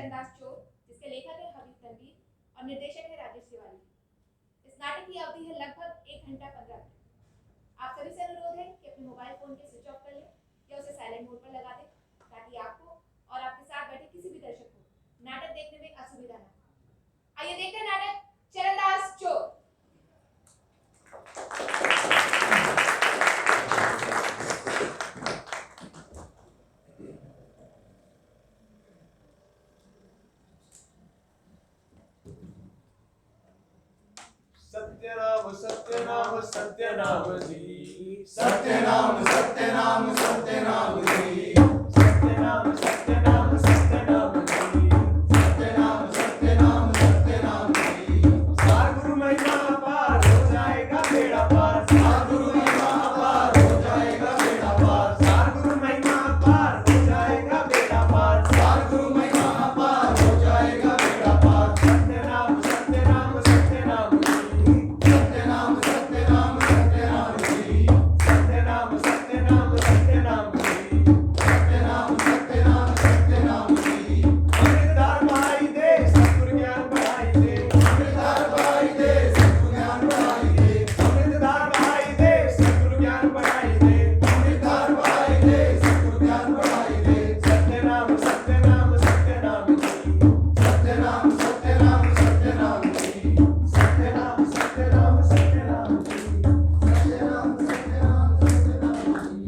चरणदास चोर, जिसके लेखक हैं हबीब तनवीर और निर्देशक है राजेश तिवारी। इस नाटक की अवधि है लगभग 1 घंटा 15 मिनट। आप सभी से अनुरोध है कि अपने मोबाइल फोन के स्विच ऑफ कर लें या उसे साइलेंट मोड पर लगा दें, ताकि आपको और आपके साथ बैठे किसी भी दर्शक को नाटक देखने में असुविधा न हो। आइए देखते हैं नाटक चरणदास चोर। सत्यनाम सत्यनाम सत्यनाम जी, सत्यनाम सत्यनाम सत्यनाम जी, सत्यनाम सत्यनाम सत्यनाम जी, सत्यनाम सत्यनाम सत्यनाम जी। सार गुरु महिमा पार हो जाएगा बेड़ा पार, सार गुरु महिमा पार हो जाएगा बेड़ा पार, सार गुरु महिमा पार हो जाएगा बेड़ा पार, सार गुरु महिमा पार हो जाएगा बेड़ा पार। सत्यनाम सत्यनाम सत्यनाम जी, सत्यनाम सत्यनाम सत्यनाम जी, सत्यनाम सत्यनाम सत्यनाम जी, सत्यनाम सत्यनाम सत्यनाम जी। अमृतधार बहाई दे सतगुरु ज्ञान बढ़ाई दे, अमृतधार बहाई दे सतगुरु ज्ञान बढ़ाई दे, अमृतधार बहाई दे सतगुरु ज्ञान बढ़ाई दे, अमृतधार बहाई दे सतगुरु ज्ञान बढ़ाई दे। सत्यनाम सत्यनाम सत्यनाम जी, सत्यनाम सत्यनाम सत्यनाम जी, सत्यनाम सत्यनाम सत्यनाम जी। सत्यनाम सत्यनाम सत्यनाम जी।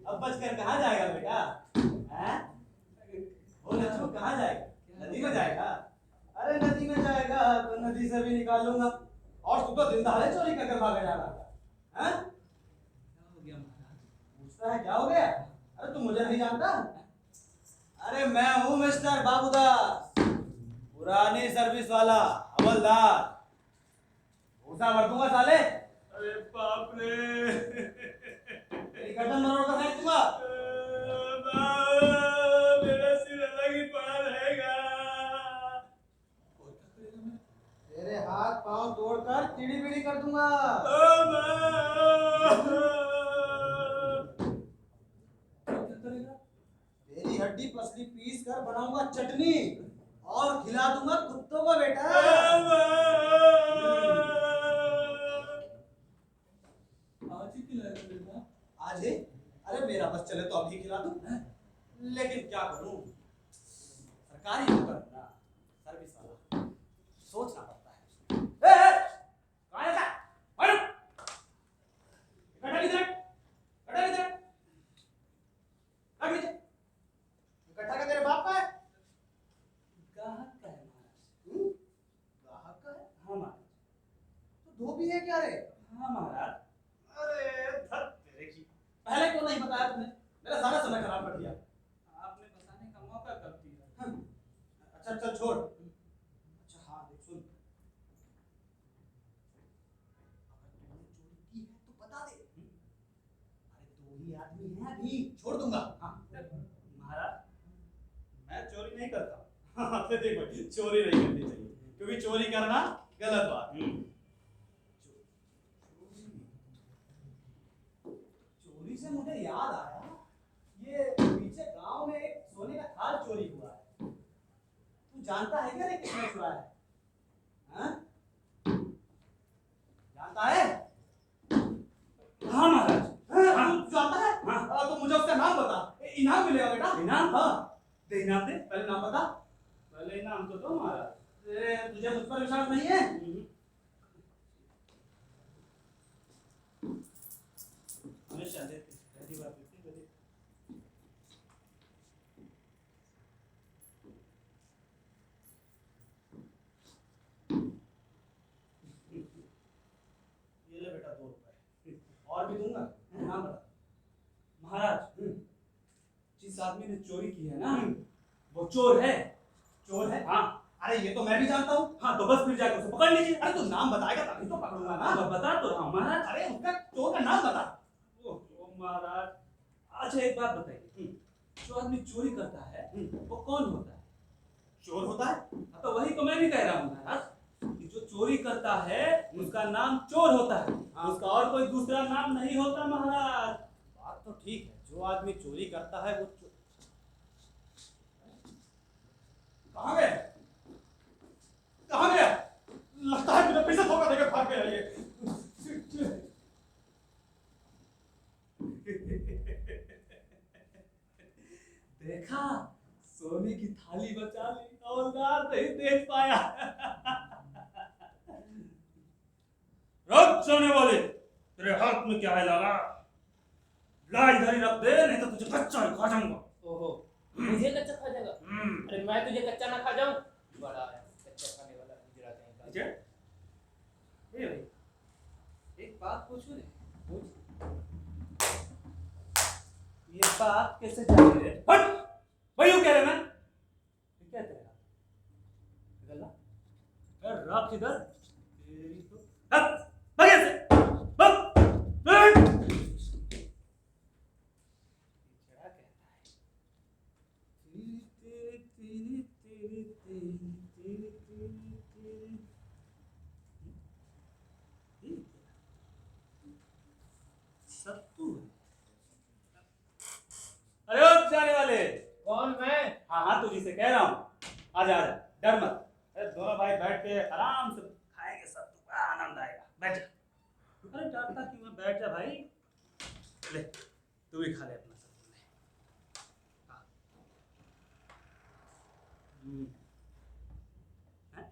अब बचकर कहाँ जाएगा बेटा? हैं? वो लच्छू कहाँ जाएगा? नदी में जाएगा? अरे नदी में जाएगा तो नदी से भी निकाल लूंगा। और तू तो दिन दहाड़े चोरी कर भागा जा रहा था। हैं? क्या हो गया महाराज? पूछता है क्या हो गया? अरे तू मुझे नहीं जानता? अरे मैं हूँ मिस्टर बाबूदास, पुरानी सर्विस वाला हवलदार। भूसा भर दूंगा साले। अरे बाप रे, तेरी गर्दन मरोड़ कर फेंक दूंगा। मेरा सिर अलग ही पड़ा रहेगा। और क्या करेगा मैं? तेरे हाथ पांव तोड़कर टीढ़ी बीड़ी कर दूंगा। और क्या करेगा? तेरी हड्डी पसली पीस कर बनाऊंगा चटनी और खिला दूंगा कुत्तों को बेटा। आज ही खिलाएगा बेटा? आज ही? अरे मेरा बस चले तो अभी खिला दूं। हैं? लेकिन क्या करूं, सरकारी नौकर हूं ना, सर्विस वाला, सोचना पड़ता है। कहाँ है ऐसा? मारो! इकट्ठा किधर? इकट्ठा किधर? रख नीचे। इकट्ठा का तेरे बाप का है? ग्राहक का है महाराज। ग्राहक का है? हाँ महाराज। तो धोबी है क्या रे? हाँ महाराज। अरे धत तेरे की, पहले क्यों नहीं बताया तुमने? मेरा सारा समय खराब कर दिया। आपने बताने का मौका कब दिया? अच्छा चल छोड़। अच्छा हाँ देख सुन, अगर तूने चोरी की है तो बता दे। अरे 2 ही आदमी हैं, अभी छोड़ दूंगा। हाँ महाराज, मैं चोरी नहीं करता। हाँ तो देखो, चोरी नहीं करनी चाहिए क्योंकि चोरी करना गलत बात। चोरी से मुझे याद आया, ये पीछे गांव में एक सोने का थाल चोरी हुआ है। तू जानता है क्या रे किसने चुराया है? हाँ? जानता है? हाँ महाराज। हाँ, तू जानता है? हाँ। तो मुझे उसका नाम बता, इनाम मिलेगा बेटा। इनाम? हाँ, दे इनाम दे। पहले नाम बता। पहले इनाम तो दो महाराज। तुझे मुझ पर विश्वास नहीं है? हमेशा देते, पहली बार देते, चोरी की है ना, वो चोर है। चोर है? हाँ अरे ये तो मैं भी जानता हूँ। हाँ, तो बस फिर जाकर उसे पकड़ लीजिए। अरे तू नाम बताएगा तभी तो पकड़ूंगा ना। हाँ, बता तो रहा हूँ महाराज। अरे उसका चोर का नाम बता। ओ महाराज, अच्छा एक बात बताइए, जो आदमी चोरी करता है वो कौन होता है? चोर होता है? हाँ, तो वही तो मैं भी कह रहा हूँ महाराज, कि जो चोरी करता है उसका नाम चोर होता है, उसका और कोई दूसरा नाम नहीं होता महाराज। बात तो ठीक है, जो आदमी चोरी करता है वो कहाँ गए? कहाँ गया? लगता है मुझे फिर से धोखा देकर भाग गया ये। देखा, सोने की थाली बचा ली, औलाद नहीं देख पाया। रुक सोने वाले, तेरे हाथ में क्या है लाला? ला इधर ही रख दे, नहीं तो तुझे कच्चा ही खा जाऊंगा। ओहो, मुझे कच्चा खा जाएगा? अरे मैं तुझे कच्चा ना खा जाऊं? बड़ा है कच्चा खाने वाला गुजरा कहीं का। अच्छा, ए भाई, एक बात पूछूं ने? पूछ। ये बात कैसे जानी रे? हट! वही हूँ कह रहे मैं। ये क्या तेरा? इधर ला। अरे रख इधर। तेरी तो हट! भाग यहाँ से। हट! हट! बेचारा कहता है। तेरी तेरी तेरी तेरी तेरी तेरी तेरी तेरी सब तू है। अरे ओ जाने वाले, कौन मैं? हाँ हाँ तुझी से कह रहा हूँ, आजा आजा, डर मत। अरे दोनों भाई बैठ के आराम से खाएंगे, सब तो बड़ा आनंद आएगा। बैठ जा। अरे डरता क्यों है, बैठ जा भाई। ले तू भी खा ले अपना सब। हाँ। हैं?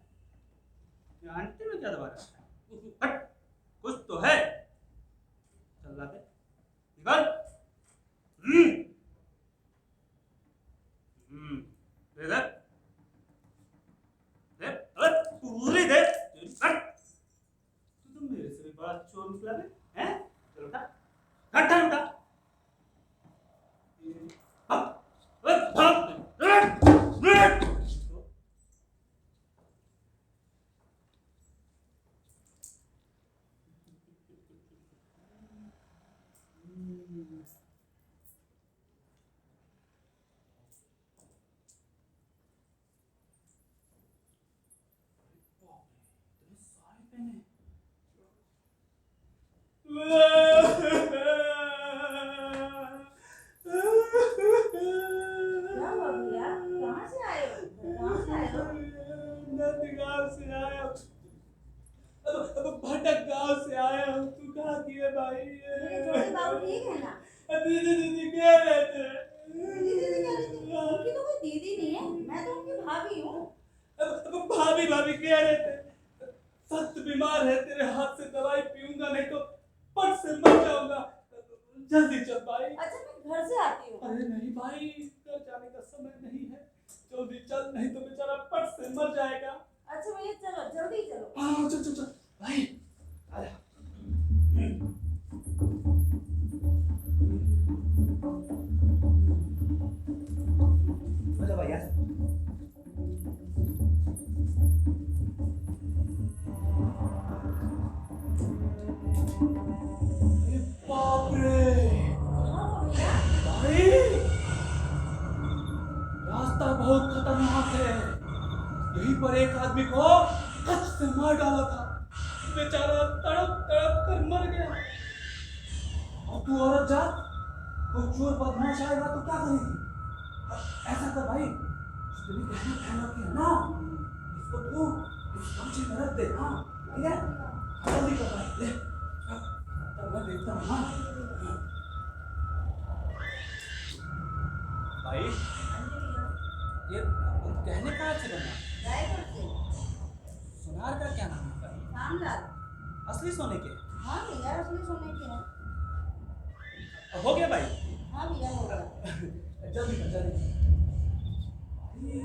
ये आंटी में क्या दबा रखा है? हट, कुछ तो है। चल लाते निकल। इधर दे, अरे पूरी दे। हट! तू तो मेरे से भी बड़ा चोर निकला बे, हैं? चल उठा, हट हट उठा। हट, अरे भाग, क्या हुआ भैया? कहाँ से आए हो? कहाँ से आए हो? नंदगांव से आया हूँ। अब भटक गांव से आया हूँ। तू कहाँ की है भाई? मेरे छोटे बाबू ठीक है ना? दीदी दीदी कह रहे थे। दीदी दीदी कह रही थी। उनकी तो कोई दीदी नहीं है, मैं तो उनकी भाभी हूँ। अब भाभी भाभी कह रहे थे, सख्त बीमार है, तेरे हाथ से दवाई पीऊंगा नहीं तो पट से मर जाऊंगा। जल्दी चल भाई। अच्छा मैं घर से आती हूँ। अरे नहीं भाई, घर जाने का समय नहीं है, जल्दी चल, नहीं तो बेचारा पट से मर जाएगा। अच्छा भैया चलो, जल्दी चलो। हाँ चल चल चल भाई, आजा। आजा भाई आजा। अरे बाप रे कहाँ हो भैया? भाई, रास्ता बहुत खतरनाक है। यहीं पर एक आदमी को कच्च से मार डाला था, बेचारा तड़प तड़प कर मर गया। और तू औरत जात, कोई चोर बदमाश आएगा तो क्या करेगी? ऐसा कर भाई, तेरी गहना पहन रखी है ना, इसको तू इस गमछे में रख दे। हाँ ठीक है, जल्दी कर भाई, ले तब मैं देखता हूँ। हाँ भाई, ये गहने कहाँ से बना? रायगढ़ से। सुनार का क्या नाम है? रामलाल। असली सोने के? हाँ भैया असली सोने की है। हो गया भाई? हाँ भैया हो गया। जल्दी कर जल्दी। भाई, ये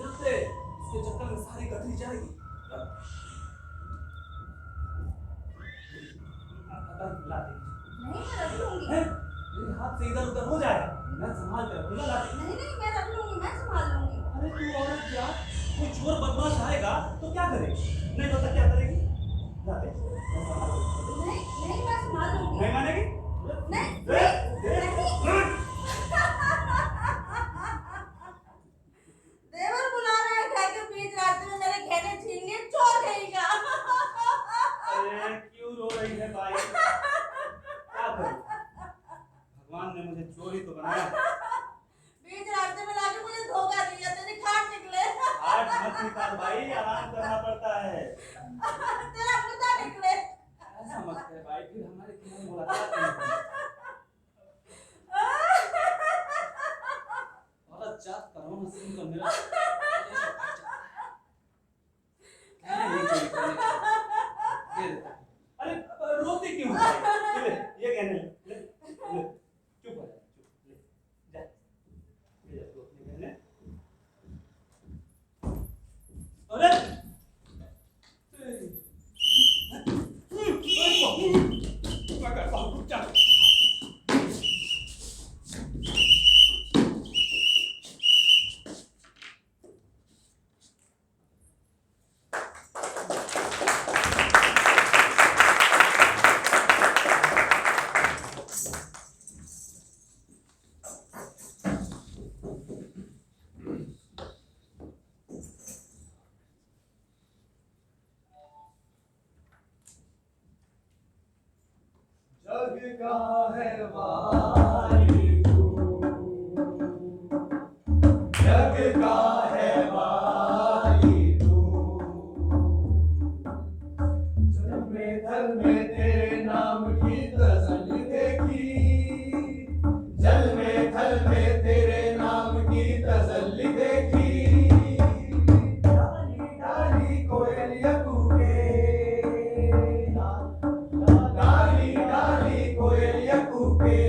रख दे, इसके चक्कर में सारी गठरी जाएगी। ला दे। नहीं मैं रख लूंगी। मेरे हाथ से इधर उधर हो जाएगा, मैं संभाल कर रखूंगा। चोर बदमाश आएगा तो क्या करेगी? नहीं तो क्या करेगी? जाते नहीं मैं संभाल लूंगी। नहीं मानेगी? नहीं दे, दे, देवर बुला रहा है घर के बीच रास्ते में, मेरे गहने छीन लिए, चोर कहेगा। अरे क्यों रो रही है भाई? क्या करूं? भगवान ने मुझे चोरी तो बनाया, बीच रास्ते में लाके मुझे धोखा दिया, तेरी खाट निकले। आज मत निकाल भाई, आराम करना पड़ता है। तेरा मुद्दा निकले। ऐसा मत कर भाई, फिर हमारे किनारे मुलाकात नहीं होगी। औरत जात करो ना, सुन कर मेरा नहीं चोरी करने का। दे दे। अरे रोती क्यों है भाई? ले, ये कहने ले, चुप हो जा, चुप, ले, जा, ले जा तू अपने कहने। अरे जग का है वाली तू, जग का है वाली तू, जन्म में धन में तेरे नाम की तसल्ली देखी, जल में थल में तेरे नाम की तसल्ली देखी, डाली डाली कोयलिया कूके, डाली डाली कोयलिया कूके,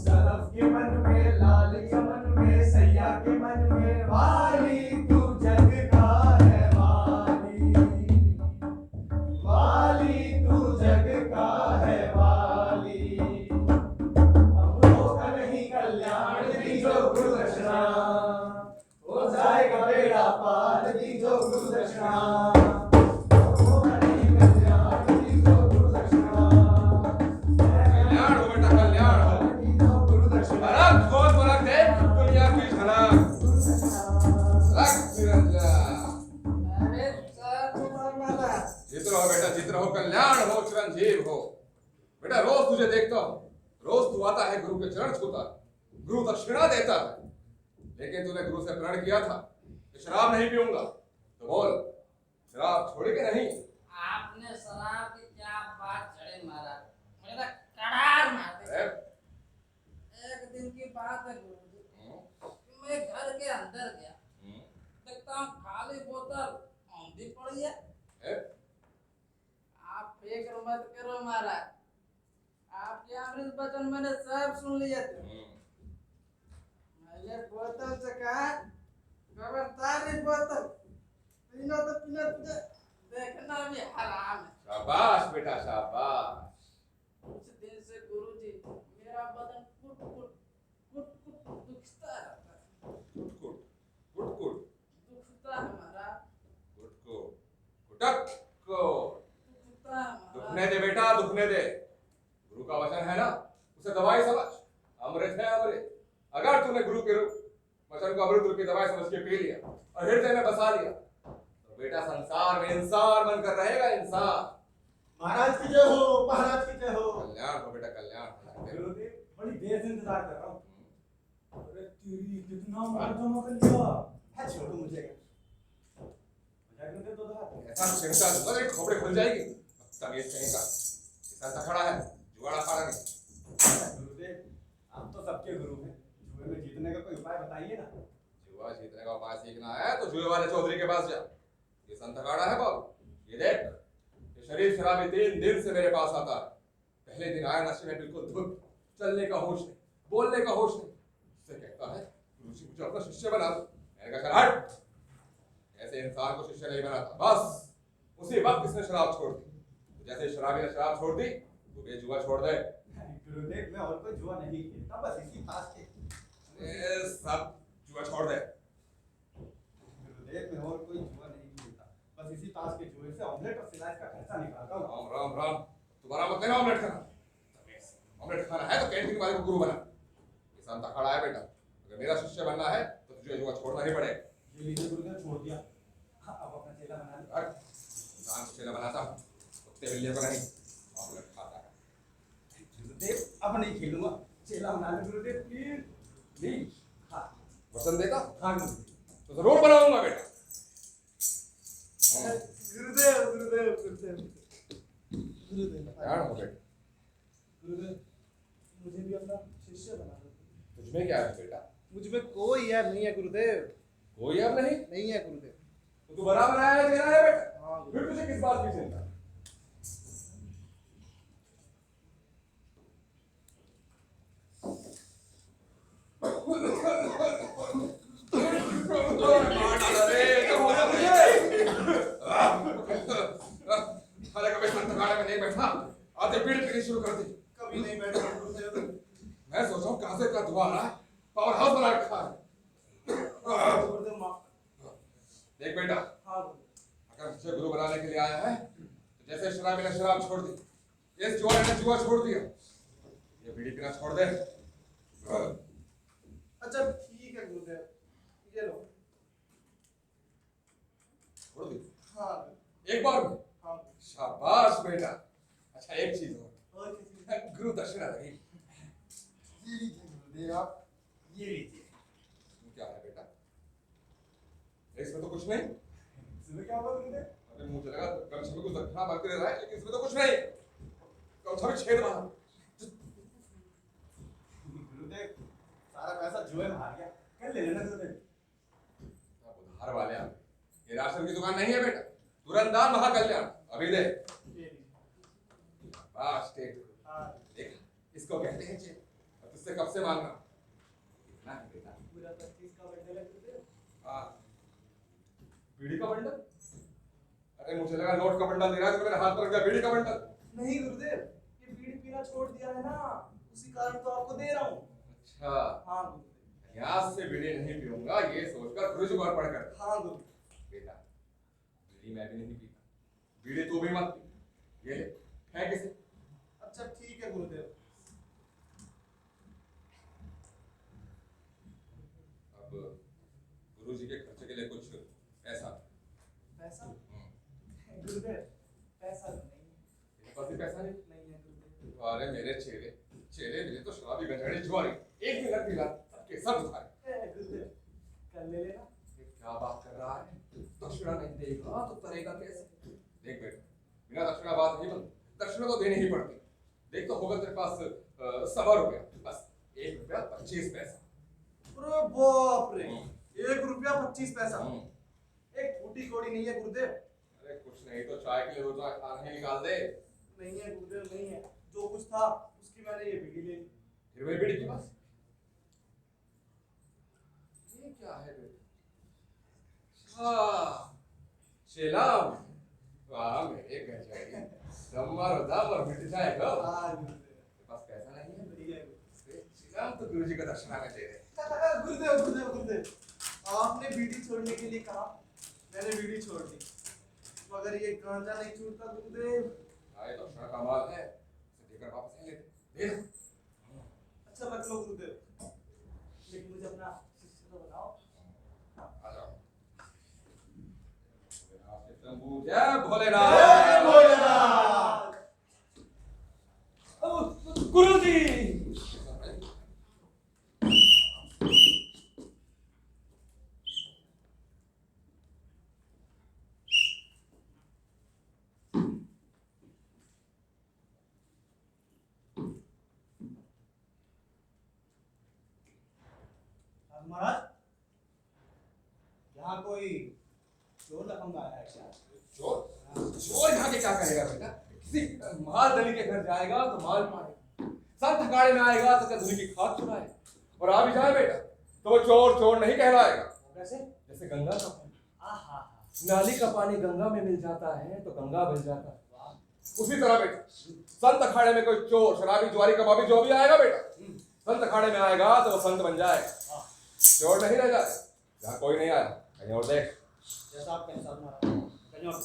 सरफ के मन में लाल चमन में सैया के मन में वाली तू जग का है वाली, वाली तू जग का है वाली, अब होगा नहीं कल्याण दीजो गुरु दक्षिणा, हो जाएगा बेड़ा पार दीजो गुरु दक्षिणा, होगा नहीं कल्याण दीजो गुरु दक्षिणा, कल्याण हो बेटा कल्याण हो। दीजो गुरु दक्षिणा, झलक खोल पलक देख दुनिया की झलक, झलक निरंजन। अरे सर जीत रहो बेटा जीत रहो, कल्याण हो चिरंजीव हो। बेटा रोज तुझे देखता हूँ, रोज तू आता है गुरु के चरण छूता, गुरु दक्षिणा देता है, लेकिन तूने गुरु से प्रण किया था कि शराब नहीं पीऊंगा, तो बोल शराब छोड़ेगी नहीं? आपने शराब की क्या बात चढ़े मारा, मुझे तो कड़ार मार दी। अरे, एक दिन की बात है गुरुजी, मैं घर के अंदर गया, देखता हूँ खाली बोतल औंधी पड़ी है। ए? आप फिक्र मत करो महाराज, आपके अमृत वचन मैंने सब सुन लिए थे। मैंने बोतल से कहा खबरदार बोतल पीना तो पीना, तुझे देखना भी हराम है। शाबाश बेटा शाबाश। कुछ दिन से गुरुजी मेरा बदन कुट कुट कुट कुट दुखता रहता है, कुट कुट कुट कुट दुखता है महाराज, कुट को कुटक को दुखता है दुखने महाराज। दे बेटा दुखने दे, गुरु का वचन है ना, उसे दवाई समझ, अमृत है अमृत। अगर तूने गुरु के वचन को अमृत रूप की दवाई समझ के पी लिया और हृदय में बसा लिया, तो बेटा संसार में इंसान बनकर रहेगा इंसान। महाराज की जय हो, महाराज की जय हो। कल्याण हो बेटा कल्याण हो। गुरुदेव बड़ी देर से इंतजार कर रहा हूँ। अरे तेरी कितना मार जमा कर लिया। है छोटू मुझे मजाक में तो था। ऐसा चिंता दूंगा तेरी खोपड़ी खुल जाएगी। तमीज कहीं का किसान खड़ा है, जुगाड़ा खा रहा नहीं। गुरुदेव आप तो सबके गुरु हैं, जुए में जीतने का कोई उपाय बताइए ना। जुआ जीतने का उपाय सीखना है तो जुए वाले चौधरी के पास जा, ये संत अखाड़ा है बाबू। ये देख, ये शरीर शराबी 3 दिन से मेरे पास आता है। पहले दिन आया नशे में बिल्कुल धुत, चलने का होश नहीं, बोलने का होश नहीं। उससे कहता है गुरुजी मुझे अपना शिष्य बना दो। मैंने कहा चल हट, ऐसे इंसान को शिष्य नहीं बनाता। बस उसी वक्त इसने शराब छोड़ दी। तो जैसे शराबी ने शराब छोड़ दी, तो ये जुआ छोड़ दे। गुरुदेव मैं और कोई जुआ नहीं खेलता, बस इसी पास के। सब जुआ छोड़ दे। शिष्य बनना है तो तुझे जुआ छोड़ना ही पड़ेगा। ये लीजिए गुरुदेव, छोड़ दिया। हाँ, अब अपना चेला बना लो। हट, इंसान को चेला बनाता हूँ, कुत्ते बिल्लियों को नहीं। ऑमलेट खाता है। गुरुदेव, अब नहीं खेलूंगा, चेला बना लो गुरुदेव, प्लीज प्लीज। हाँ वचन देता हाँ गुरुदेव। तो जरूर बनाऊंगा बेटा। गुरुदेव गुरुदेव गुरुदेव गुरुदेव ध्यान हो बेटा। गुरुदेव, मुझे भी अपना शिष्य बना दो। तुझमें क्या है बेटा? मुझ में कोई यार नहीं है गुरुदेव, कोई अब नहीं? नहीं है गुरुदेव। तो तू बना बनाया चेला है बेटा। हाँ फिर तुझे किस बात की चिंता? अरे कभी संत अखाड़े में नहीं बैठा, आधे बीड़ी पीनी शुरू कर दी। कभी नहीं बैठा गुरुदेव। मैं सोचा हूँ कहाँ से इतना धुआं आ रहा है, पावर हाउस बना रखा है। गुरुदेव माफ। देख बेटा, हाँ गुरुदेव। अगर तुझे गुरु बनाने के लिए आया है तो जैसे शराबी ने शराब छोड़ दी, इस जुआरी ने जुआ छोड़ दिया, ये बीड़ी पीना छोड़ दे। अच्छा ठीक है गुरुदेव, ये लो। छोड़ दी हाँ एक बार में? हाँ। शाबाश बेटा। अच्छा एक चीज और, और किसी गुरु दक्षिणा लगेगी। ये लीजिए गुरुदेव, आप ये लीजिए। क्या है बेटा? इसमें तो कुछ नहीं। इसमें क्या होगा गुरुदेव? अरे मुझे लगा गमछे में कुछ दक्षिणा मांग रहा है, लेकिन इसमें तो कुछ नहीं। गमछा में छेद मारा। गुरुदेव, सारा पैसा जुए में हार गया, कल ले लेना गुरुदेव। अब उधार वाले आ गए। ये राशन की दुकान नहीं है बेटा, तुरंत दान महाकल्याण। अभी दे। ये लीजिए। बस ठीक। हाँ देख, इसको कहते हैं चेक। अब तुझसे कब से मांगना? कितना है बेटा? पूरा 25 का बंडल है गुरुदेव। हाँ। बीड़ी का बंडल? अरे मुझे लगा नोट का बंडल दे रहा है, तो मेरे हाथ पर रख दिया बीड़ी का बंडल। नहीं गुरुदेव, ये बीड़ी पीना छोड़ दिया है ना, उसी कारण तो आपको दे रहा हूँ। अच्छा, हाँ गुरुदेव। आज से बीड़ी नहीं पीऊंगा ये सोचकर गुरु जी पर पढ़कर। हाँ गुरुदेव। बेटा, बीड़ी मैं भी नहीं पीता, बीड़ी तू भी मत पी। ये ले, है किसे? अच्छा ठीक है गुरुदेव। अब गुरु जी के खर्चे के लिए कुछ पैसा। पैसा? गुरुदेव, पैसा तो नहीं है। तेरे पास भी पैसा नहीं? नहीं है गुरुदेव। अरे मेरे चेले, चेले मिले तो शराबी गंजाड़ी जुआरी, एक मिनट पीला सबके सब उठाए। गुरुदेव, कल ले लेना। ये क्या बात कर रहा है? दक्षिणा नहीं देगा तो तरेगा कैसे? देख बेटा, बिना दक्षिणा बात नहीं बनती, दक्षिणा तो देनी ही पड़ती। देख तो होगा तेरे पास 1.25 रुपया, बस 1 रुपया 25 पैसा। अरे बाप रे, 1 रुपया 25 पैसा। हम्म। एक फूटी कौड़ी नहीं है गुरुदेव। अरे कुछ नहीं तो चाय के लिए रोजा खाना ही निकाल दे। नहीं है गुरुदेव, नहीं है। जो कुछ था उसकी मैंने ये बीड़ी ले ली। फिर वही बीड़ी के पास ये क्या है बेटा? हाँ, चेलाम। वाह मेरे गंजाड़ी, दम मारो दम और मिट जाएगा। हाँ गुरुदेव। तेरे पास पैसा नहीं है? नहीं है गुरुदेव। चेलाम तो गुरुजी का दक्षिणा में दे दे। गुरुदेव गुरुदेव गुरुदेव, आपने बीड़ी छोड़ने के लिए कहा, मैंने बीड़ी छोड़ दी, मगर ये गांजा नहीं छूटता गुरुदेव। आए दक्षिणा का माल है, इसे देकर वापस नहीं लेते। दे दो। अच्छा रख लो गुरुदेव, लेकिन मुझे अपना शिष्य तो बनाओ। आ जाओ। भोलेनाथ के शंभू, जय भोलेनाथ। जय भोलेनाथ। गुरुजी, महाराज, यहाँ कोई चोर लफंगा आया है क्या? चोर? चोर यहाँ के क्या करेगा बेटा? किसी माल दली के घर जाएगा तो माल पाएगा, संत अखाड़े में आएगा तो क्या धुनी की खाद चुराएगा, और आ भी जाए बेटा तो वो चोर चोर नहीं कहलाएगा। कैसे? जैसे गंगा का पानी, आहा, नाली का पानी गंगा में मिल जाता है तो गंगा बन जाता है। उसी तरह बेटा संत अखाड़े में कोई चोर शराबी जुआरी कबाबी जो भी आएगा बेटा, संत अखाड़े में आएगा तो वो संत बन जाएगा, चोर नहीं रह जाए। यहाँ कोई नहीं आया, कहीं और देख। जैसा आप कहें साहब महाराज, कहीं और।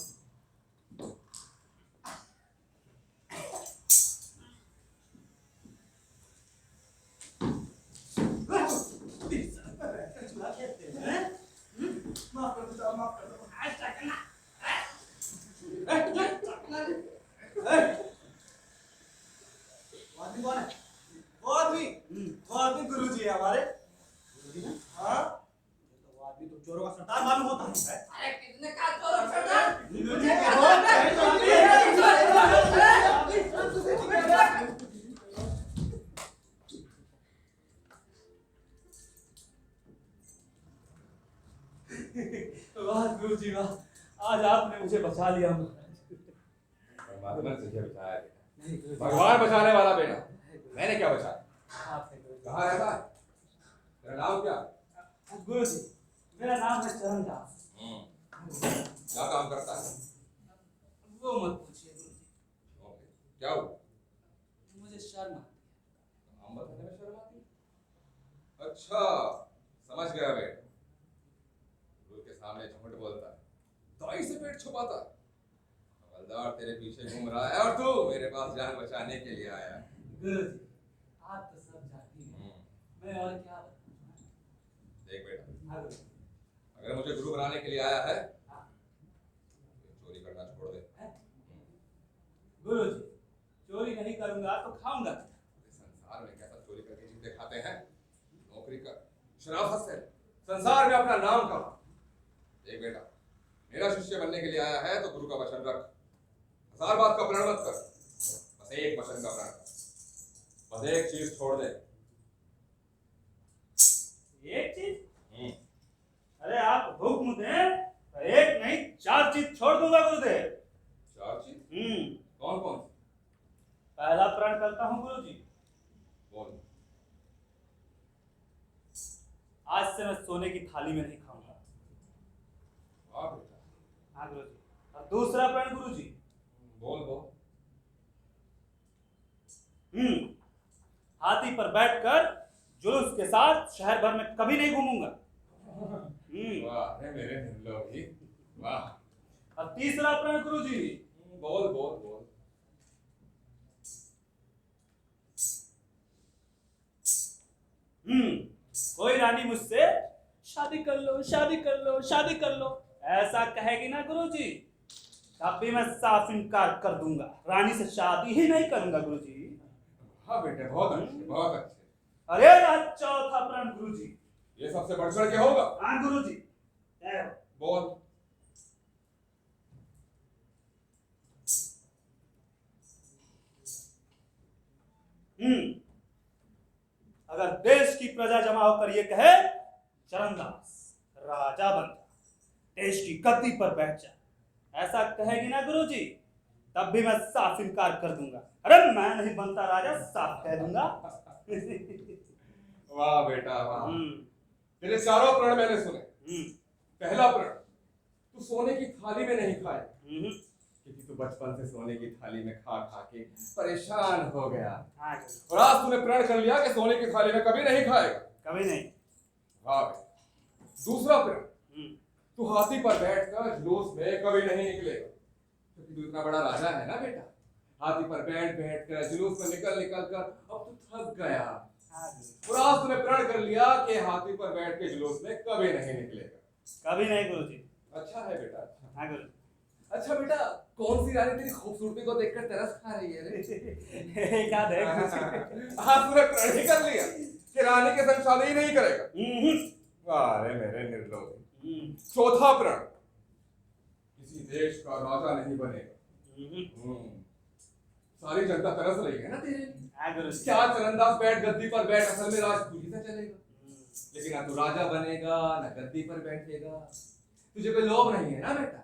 सरदार मालूम होता है। अरे कितने का चोर सरदार वाह गुरुजी वाह, आज आपने मुझे बचा लिया। परमात्मा ने तुझे बचाया बेटा। नहीं गुरुजी, भगवान बचाने वाला बेटा, मैंने क्या बचाया? आपने गुरुजी। कहाँ रहता है? तेरा नाम क्या? गुरुजी, मेरा नाम है चरणदास। क्या काम करता है? वो मत पूछिए गुरुजी, ओके, क्या हुआ? मुझे शर्म आती नाम बताने में शर्म आती है? अच्छा, समझ गया बेटा। गुरु के सामने झूठ बोलता है, दाई से पेट छुपाता है। हवलदार तेरे पीछे घूम रहा है और तू मेरे पास जान बचाने के लिए आया है। है। गुरुजी, आप तो सब जानती हैं, मैं और क्या बताऊं। देख बेटा, हाँ गुरुजी। अगर मुझे गुरु बनाने के लिए आया है तो चोरी करना छोड़ दे। गुरुजी, चोरी नहीं करूंगा तो खाऊंगा। इस संसार में कैसा चोरी करके जीते खाते हैं? नौकरी कर, शराफत से संसार में अपना नाम कमा। देख बेटा, मेरा शिष्य बनने के लिए आया है तो गुरु का वचन रख। 1000 बात का प्रण मत कर, बस एक वचन का प्रण कर। बस एक चीज छोड़ दे। एक चीज? अरे आप हुक्म दें तो एक नहीं 4 चीज छोड़ दूंगा गुरुदेव। 4 चीज? कौन कौन सी? पहला प्रण करता हूँ गुरुजी, बोल। आज से मैं सोने की थाली में नहीं खाऊंगा। वाह बेटा। हाँ गुरुजी। और दूसरा प्रण गुरुजी, बोल बोल। हाथी पर बैठकर जुलूस के साथ शहर भर में कभी नहीं घूमूंगा। वाह रे मेरे निर्लोभी, वाह। और तीसरा प्रण गुरुजी, बोल बोल बोल। कोई रानी मुझसे शादी कर लो, शादी कर लो, शादी कर लो ऐसा कहेगी ना गुरुजी, तब भी मैं साफ इनकार कर दूंगा, रानी से शादी ही नहीं करूंगा गुरुजी। हाँ बेटे, बहुत अच्छे, बहुत अच्छे। अरे आज चौथा प्रण गुरुजी। ये सबसे बढ़ चढ़ के होगा। हाँ गुरुजी। बोल। अगर देश की प्रजा जमा होकर ये कहे चरणदास राजा बन जा, देश की गद्दी पर बैठ जा, ऐसा कहेगी ना गुरुजी, तब भी मैं साफ इनकार कर दूंगा। अरे मैं नहीं बनता राजा, साफ कह दूंगा। वाह बेटा वाह। तेरे चारों प्रण मैंने सुने। पहला प्रण, तू सोने की थाली में नहीं खाए, क्योंकि तू बचपन से सोने की थाली में खा खा के परेशान हो गया। और आज तूने प्रण कर लिया कि सोने की थाली में कभी नहीं खाएगा। कभी नहीं। वाह बेटा। दूसरा प्रण, तू हाथी पर बैठकर जुलूस में कभी नहीं निकलेगा, क्योंकि तू इतना बड़ा राजा है ना बेटा। हाथी पर बैठ कर जुलूस में निकल कर अब तू थक गया। और आज तूने प्रण कर लिया कि हाथी पर बैठ के जुलूस में कभी नहीं निकलेगा। कभी नहीं गुरुजी। अच्छा है बेटा। हाँ गुरुजी। अच्छा बेटा, कौन सी रानी तेरी खूबसूरती को देखकर तरस खा रही है रे? याद है आज तूने प्रण ही कर लिया कि रानी के संग शादी ही नहीं करेगा। अरे मेरे निर्लोभी। चौथा प्रण, किसी देश का राजा नहीं बनेगा। सारी जनता तरस रही है ना तेरे लिए। क्या चरणदास बैठ गद्दी पर बैठ, असल में राज तुझी से चलेगा। लेकिन ना तू राजा बनेगा ना गद्दी पर बैठेगा। तुझे कोई लोभ नहीं है ना बेटा?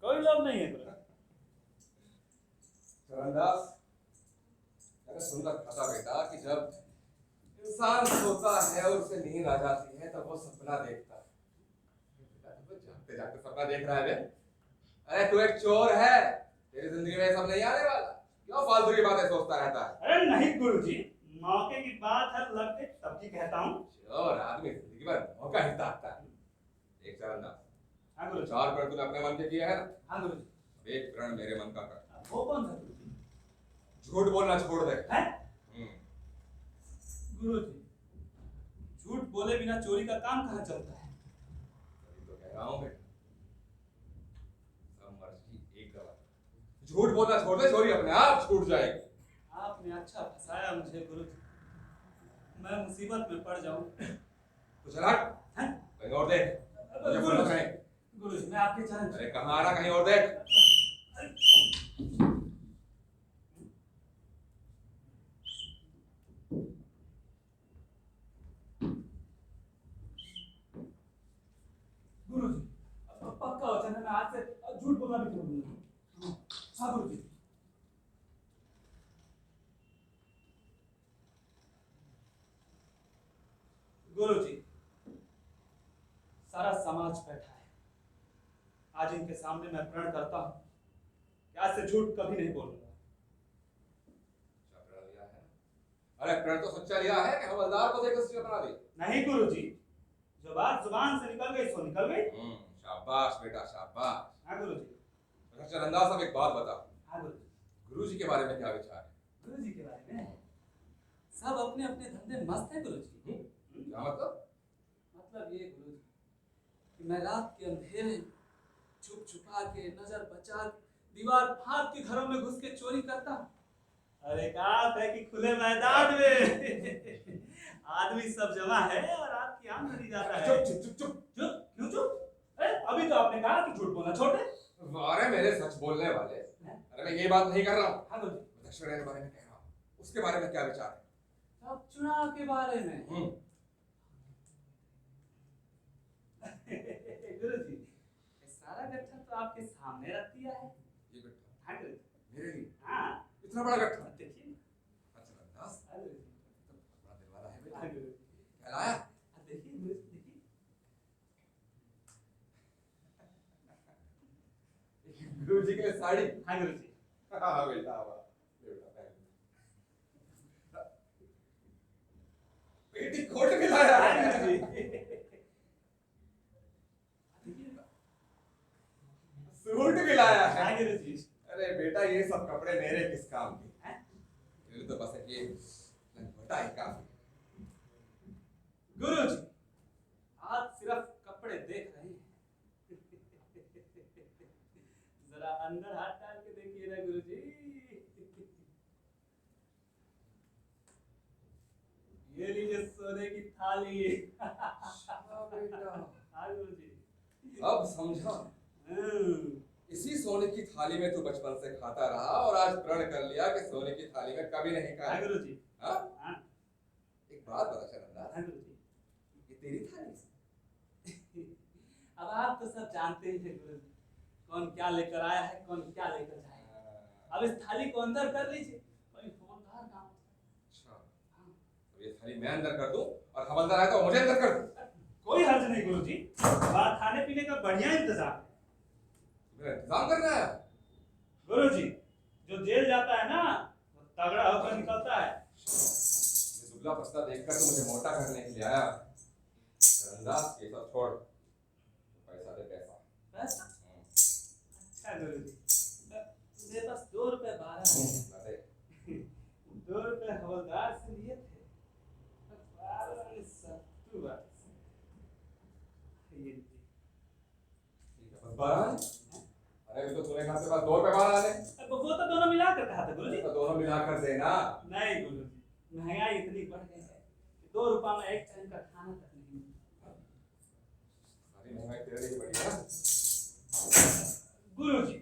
कोई लोभ नहीं है चरणदास, मैंने सुनकर था बेटा कि जब इंसान सोता है और उसे नींद आ जाती है तब वो सपना देखता है। जागते जागते सपना देख रहा है बे? अरे तू एक चोर है, तेरी जिंदगी में सब नहीं आने वाला। क्यों फालतू की बातें सोचता रहता है? अरे नहीं गुरुजी, मौके की बात है, लगते तब की कहता हूँ। चोर आदमी जिंदगी भर मौका ही ताकता है। एक चरणदास, हाँ गुरुजी। 4 प्रण तूने अपने मन के किए हैं ना? हाँ गुरुजी। एक प्रण मेरे मन का कर। वो कौन सा गुरुजी? झूठ बोलना छोड़ दे। है? गुरुजी, झूठ बोले बिना चोरी का काम कहाँ चलता है? तभी तो कह रहा हूँ बेटा, सब मर्जी एक गवाह। झूठ बोलना छोड़ दे, चोरी अपने आप छूट जाएगी। आपने अच्छा फंसाया मुझे गुरुजी, मैं मुसीबत में पड़ जाऊं। तो चल हट, कहीं और देख। मुझे फुर्सत नहीं। अरे कहाँ आ रहा, कहीं और देख। गुरुजी, पक्का वचन है, मैं आज से झूठ बोलना भी छोड़ दूंगा। हाँ गुरुजी। गुरुजी, सारा समाज बैठा है, आज इनके सामने मैं प्रण करता हूँ कि आज से झूठ कभी नहीं बोलूंगा। अच्छा प्रण लिया है? अरे प्रण तो सच्चा लिया है कि हवलदार को देकर सच्चा बना दी? नहीं गुरुजी, जो बात जुबान से निकल गई सो निकल गई। शाबाश बेटा शाबाश। हाँ गुरुजी। अच्छा चरणदास, अब एक बात बता, हाँ गुरुजी। गुरुजी के बारे में क्या विचार है? गुरुजी के बारे में सब अपने अपने धंधे मस्त है गुरुजी। क्या मतलब? मतलब ये गुरुजी कि मैं रात के अंधेरे में छुप छुपा के, नजर बचा के, दीवार फाड़ के घरों में घुस के चोरी करता हूँ। अरे बात है कि खुले मैदान में आदमी सब जमा है और आपकी आमदनी जाता है। चुप चुप चुप चुप चुप क्यों चुप? अरे अभी तो आपने कहा कि झूठ बोलना छोड़ दे। अरे मेरे सच बोलने वाले, अरे मैं ये बात नहीं कर रहा हूँ, हाँ गुरुजी। मैं दक्षिणा के बारे में कह रहा हूँ, उसके बारे में क्या विचार है? अब चुनाव के बारे में गुरुजी, ये सारा गट्ठा तो आपके सामने रख दिया है। ये गट्ठा हाँ गुरुजी। मेरे लिए? हाँ इतना बड़ा गट्ठा? देखिए। अच्छा चरणदास, हाँ गुरुजी। तो बड़ा दिल वाला है बेटा। हाँ गुरुजी। क्या लाया? देखिए गुरुजी, देखिए। गुरुजी के लिए साड़ी? हाँ गुरुजी। हाँ बेटा वाह, बेटा पहन। बेटी कोट भी लाया हाँ है। गुरुजी। सूट भी लाया है। हाँ गुरुजी। अरे बेटा ये सब कपड़े मेरे किस काम के? मेरे तो बस ये लंगोटा ही काफी। गुरुजी, आप सिर्फ कपड़े देख रहे हैं। जरा अंदर हाथ डाल के देखिए ना गुरुजी। ये लीजिए सोने की थाली। बेटा हाँ गुरुजी। अब समझा, इसी सोने की थाली में तू बचपन से खाता रहा और आज प्रण कर लिया कि सोने की थाली में कभी नहीं हाँ खाया। गुरुजी। हाँ? हाँ एक बात बता चरणदास, हाँ गुरुजी। ये तेरी थाली? अब आप तो सब जानते ही हैं गुरुजी, कौन क्या लेकर आया है, कौन क्या लेकर जाएगा। अब इस थाली को अंदर कर लीजिए, कोई फोनदार काम। अच्छा, तो ये थाली मैं अंदर कर दूं और हवलदार आए तो मुझे अंदर कर दूं? कोई हर्ज नहीं गुरुजी, वहाँ खाने पीने का बढ़िया इंतजाम है। मेरा इंतजाम करना है? गुरुजी, जो जेल जाता है ना वो तगड़ा होकर निकलता है। ये दुबला पसला देखकर तो मुझे मोटा करने के लिए आया। चरणदास ये सब छोड़, पैसा दे पैसा। बस अच्छा गुरुजी, मेरे पास 2 रुपए 12 ना दे। 2 रुपए हवलदार से लिए थे, 12 सत्तू बस। ये लीजिए। ठीक है, बस 12 है? अरे अभी तो तूने कहा तेरे पास 2 रुपए 12 आने। अब वो तो दोनों मिला कर कहा था गुरुजी। तो दोनों मिला कर देना। नहीं गुरुजी, महंगाई इतनी बढ़ गई है कि 2 रुपए में एक टाइम का खाना तक नहीं मिलता। सारी महंगाई तेरे लिए बढ़ी है ना? गुरुजी,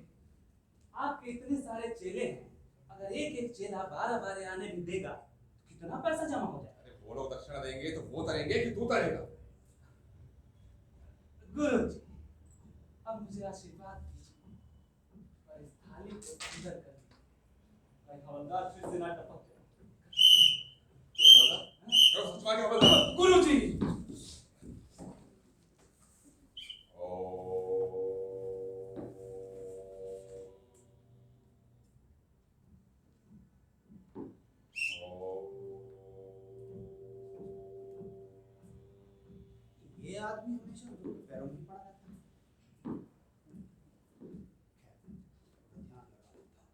आपके इतने सारे चेले हैं, अगर एक एक चेला 12 आने भी देगा तो कितना पैसा जमा हो जाएगा। अरे वो लोग दक्षिणा देंगे तो वो तरेंगे कि तू तरेगा? गुरुजी, अब मुझे आशीर्वाद दीजिए और इस थाली को अंदर कर दीजिए, भाई हवलदार फिर से ना टपक जाए। हवलदार? सच में हवलदार? गुरुजी। ये आदमी हमेशा उनके पैरों में पड़ा रहता है। ध्यान लगा लेता हूँ।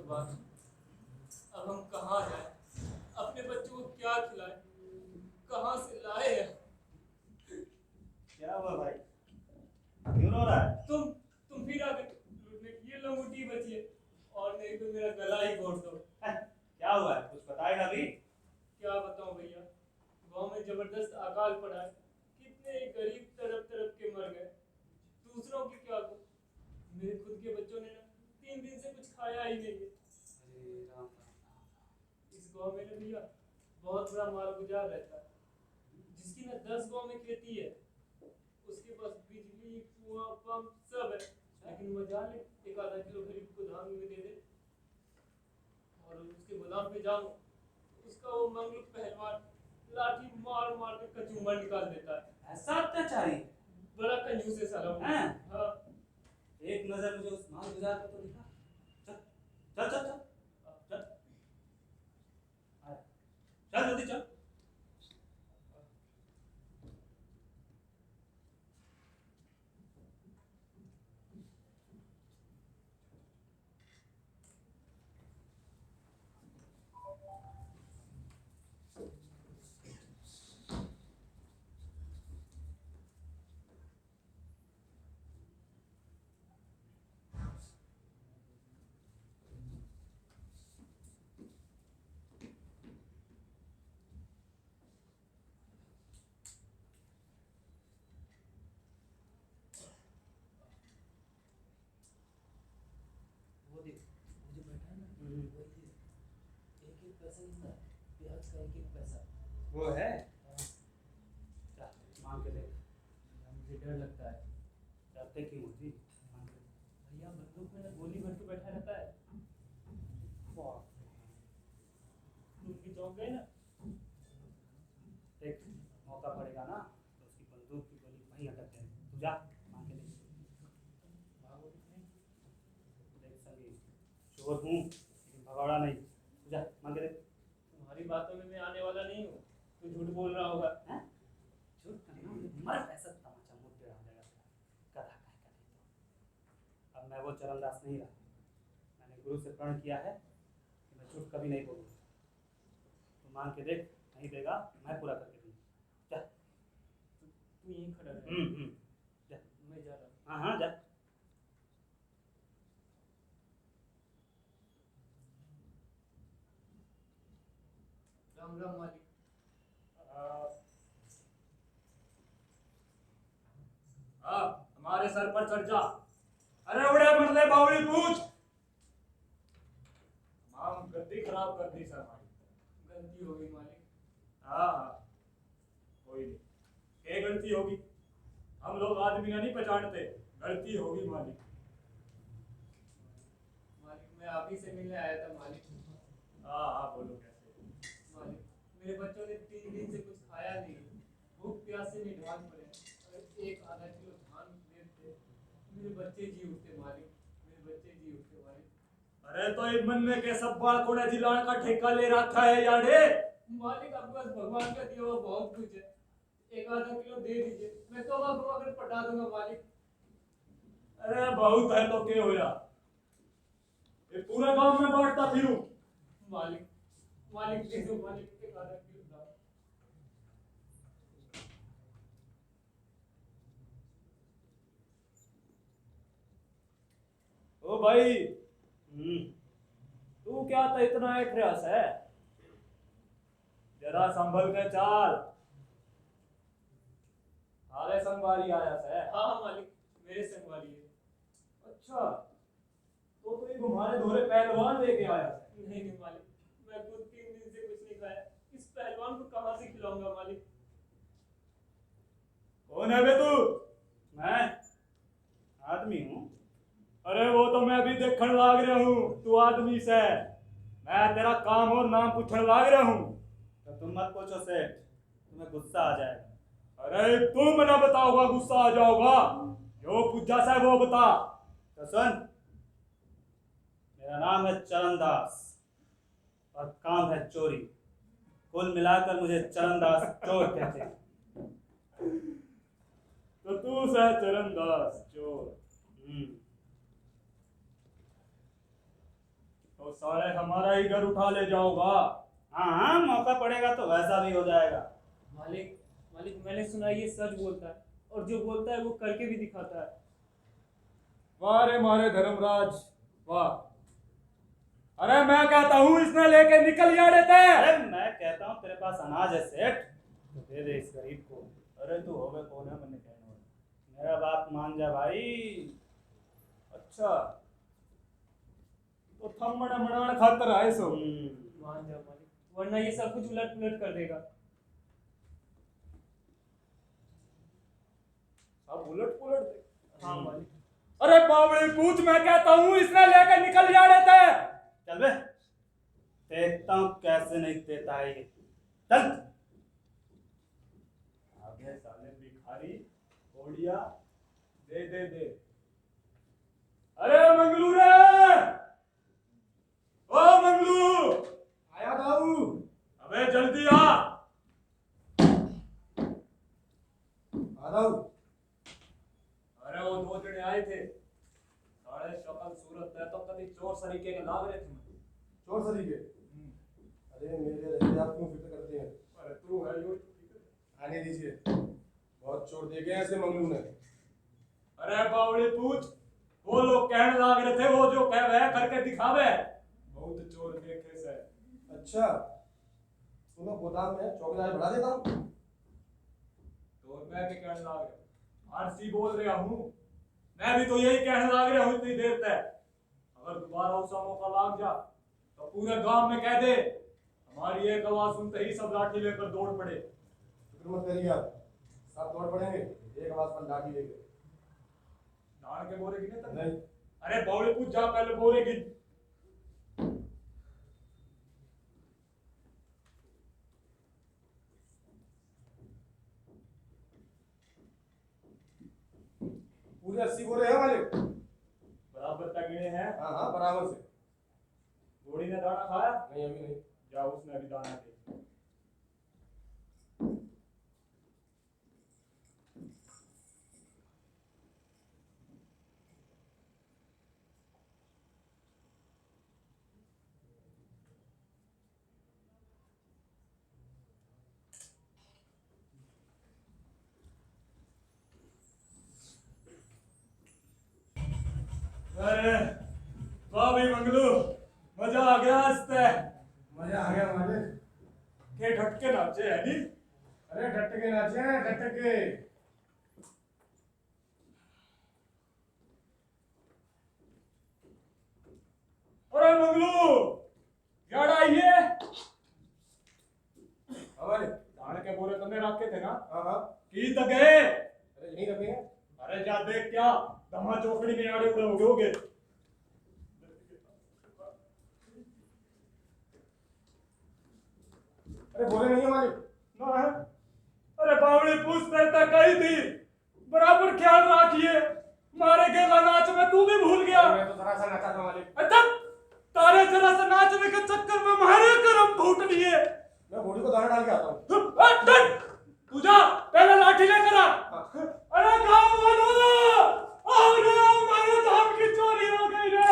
भगवान, अब हम कहाँ जाएं? अपने बच्चों को क्या खिलाएं? कहाँ से लाए हैं? क्या हुआ भाई, क्यों रो रहा है? तुम फिर आ गए लूटने की। ये लंगोटी बची है, और नहीं तो मेरा गला ही घोट दो। क्या हुआ है, कुछ बताएगा अभी? क्या बताऊं भैया, गांव में जबरदस्त अकाल पड़ा है। कितने गरीब तड़प तड़प के मर गए, दूसरों की क्या कहूं। मेरे खुद के बच्चों ने ना 3 दिन से कुछ खाया ही नहीं है। अरे राम राम। इस गांव में ना भैया बहुत बड़ा माल गुजार रहता है, जिसकी ना 10 गांव में खेती है। उसके पास बिजली, कुआं, पंप सब है, लेकिन मजाल है, 1 आधा किलो गरीब को धान में दे दे। और उसके गोदाम पे जाओ, उसका वो मंगलू पहलवान लाठी मार मार के कचूमर निकाल देता है। ऐसा अत्याचारी है? बड़ा कंजूस है साला वो। हैं? हाँ। एक नजर मुझे उस माल गुजार को तो दिखा। चल चल चल चल चल, चल जल्दी चल। वो देख, वो जो बैठा है ना, वही देख, 1-1 पैसा इसका, प्याज का 1-1 पैसा। वो है? हाँ, चल मांग के देख। मुझे डर लगता है। डरते क्यों हो जी? मांग के देख। भैया बंदूक में ना गोली भर के बैठा रहता है। बाप रे। उनकी चौंक गए ना। देख, मौका पड़ेगा ना तो उसकी बंदूक की गोली वहीं अटक जाएगी। तू जा मांग के देख। भागो कितने? देख संगीत, चोर हूँ लेकिन भगौड़ा नहीं। तू जा मांग के देख। तुम्हारी बातों में मैं आने वाला नहीं हूँ, तू झूठ बोल रहा होगा। हैं? झूठ करना मुझे मर पैसा तमाचा मुझ पे आ जाएगा। गधा कह कर तो अब मैं वो चरणदास नहीं रहा। मैंने गुरु से प्रण किया है कि मैं झूठ कभी नहीं बोलूँगा। तू मांग के देख, नहीं देगा मैं पूरा करके दूँगा। जा। तू यहीं खड़ा रह, जा। मैं जा रहा हूँ। हाँ हाँ जा। राम राम मालिक। हमारे सर पर चढ़ जा। अरे उड़े मरले बावड़ी पूछ। तमाम गद्दी खराब कर दी सर हमारी। गलती हो गई मालिक। हाँ हाँ, कोई नहीं, क्या गलती होगी? हम लोग आदमी नहीं पहचानते, गलती होगी मालिक। मालिक मैं आप ही से मिलने आया था मालिक। हाँ हाँ, बोलो कैसे? मालिक मेरे बच्चों ने 3 दिन से कुछ खाया नहीं, भूख प्यास से निढाल पड़े। अगर 1 आधा किलो धान देते, मेरे बच्चे जी उठते मालिक, मेरे बच्चे जी उठते मालिक। अरे तो इस मन में के सब बाल कोने जिलाने का ठेका ले रखा है यारे? मालिक आपके पास भगवान का दिया हुआ बहुत कुछ है, 1 आधा किलो दे दीजिए, मैं तो कर पटा दूंगा मालिक। अरे बहुत है तो क्या होया? ये पूरे गांव में बांटता फिरूं। मालिक मालिक दे दो मालिक, 1 आधा किलो दाल। ओ भाई, तू क्या तो इतना एठरास है? जरा संभल के चाल। हाले संगवारी आया है। हाँ हाँ मालिक, मेरे संग वाली है। अच्छा, तो ये घुमाने धोरे पहलवान लेके आया है। नहीं नहीं मालिक, मैं खुद 3 दिन से कुछ नहीं खाया, इस पहलवान को कहाँ से खिलाऊंगा मालिक। कौन है बे तू? मैं आदमी हूँ। अरे वो तो मैं भी देखने लाग रहा हूँ, तू आदमी से। मैं तेरा काम और नाम पूछने लाग रहा हूँ। तो तुम मत पूछो सेठ, तुम्हें गुस्सा आ जाएगा। अरे तू मना बताओगा, गुस्सा आ जाओगा। जो पूछा है वो बता। तो सुन, मेरा नाम है चरणदास और काम है चोरी। कुल मिलाकर मुझे चरणदास चोर कहते हैं। तो तू से चरणदास चोर। तो साले हमारा ही घर उठा ले जाओगा। हाँ हाँ, मौका पड़ेगा तो वैसा भी हो जाएगा। मालिक मालिक मैंने सुना ये सच बोलता है और जो बोलता है वो करके भी दिखाता है। वाह रे मारे धर्मराज वाह। अरे मैं कहता हूँ इसने लेके निकल जा रहे थे। अरे मैं कहता हूँ तेरे पास अनाज है सेठ, तो दे दे इस गरीब को। अरे तू होवे कौन है मैंने कहने वाला, मेरा बात मान जा भाई। अच्छा तो थम मड़ा मड़ा खातर आए सो। मान जाओ मालिक, वरना ये सब कुछ उलट पुलट कर देगा। सब उलट पुलट दे। हाँ मालिक। अरे बावड़ी पूछ, मैं कहता हूँ इसने लेके निकल जा रहे थे। चल बे, देखता हूँ कैसे नहीं देता है ये। चल आगे साले भिखारी ओडिया दे दे दे। अरे मंगलू रे, ओ मंगलू, आया दाऊ। अबे जल्दी आ। दाऊ। अरे वो दो जने आए थे, साले शक्ल सूरत है तो कभी चोर सरीके के लाग रहे थे मुझे। चोर सरीके? अरे मेरे रहते आप क्यों फिक्र करते हैं? अरे तू है यो। आने दीजिए, बहुत चोर देखे हैं ऐसे मंगलू ने। अरे बावड़ी पूछ, वो लोग कहने लाग रहे थे वो जो कह वह करके दिखावे, बहुत चोर देखे से। अच्छा सुनो, गोदाम में चौकीदार बढ़ा देता हूँ। तो मैं क्या कहने लाग रहे, आरसी बोल रहा हूँ। मैं भी तो यही कहने लाग रहा हूँ इतनी देर तक। अगर दोबारा उसका मौका लाग जा तो पूरे गांव में कह दे हमारी एक आवाज सुनते ही सब लाठी लेकर दौड़ पड़े। फिक्र मत करिए आप, सब दौड़ पड़ेंगे एक आवाज पर लाठी लेके। धान के बोरे गिने तक नहीं। अरे बौड़े पूछ जा पहले बोरे गिन। पूरे 80 बोरे हैं मालिक। बराबर तक गिने हैं। हाँ हाँ बराबर से। घोड़ी ने दाना खाया? नहीं अभी नहीं। जा उसने भी दाना दे। अरे वाह भाई मंगलू, मजा आ गया आज तक। मजा आ गया मालिक। के ढटके नाचे है नी। अरे डट के नाचे हैं, डट के। अरे मंगलू यार आइए। हमारे धान के बोरे तुमने रखे थे ना? हाँ हाँ। की तक गए? अरे यहीं रखे हैं। अरे जा देख क्या दमा चौकड़ी में आड़े उड़े हो गए। अरे बोले नहीं है मालिक। ना है। अरे बावड़ी पूछ देता कही थी बराबर ख्याल रखिए, मारे गेला नाच में तू भी भूल गया। मैं तो जरा सा नचा था मालिक। अच्छा तारे जरा से नाचने के चक्कर में मारे करम फूट लिए। मैं घोड़ी को दाना डाल के आता हूँ। तू जा पहले लाठी लेकर आ। अरे गाँव वालों आओ रे, हमारे धाम की चोरी हो गई रे।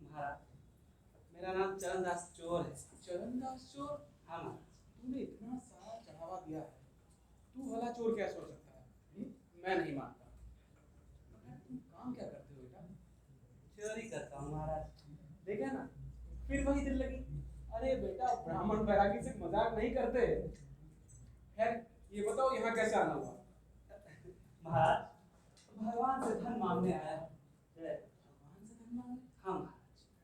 महाराज, मेरा नाम चरणदास चोर है। चरणदास चोर? हाँ महाराज। तूने इतना सारा चढ़ावा दिया है, तू भला चोर कैसे हो सकता है? मैं नहीं मानता। मगर तुम काम क्या करते हो बेटा? चोरी करता हूँ महाराज। देखा ना, फिर वही दिल लगी। अरे बेटा, ब्राह्मण बैरागी से मजाक नहीं करते। खैर ये बताओ यहाँ कैसे आना हुआ? महाराज, भगवान से धन मांगने आया हूँ। भगवान से धन मांगने? हाँ महाराज।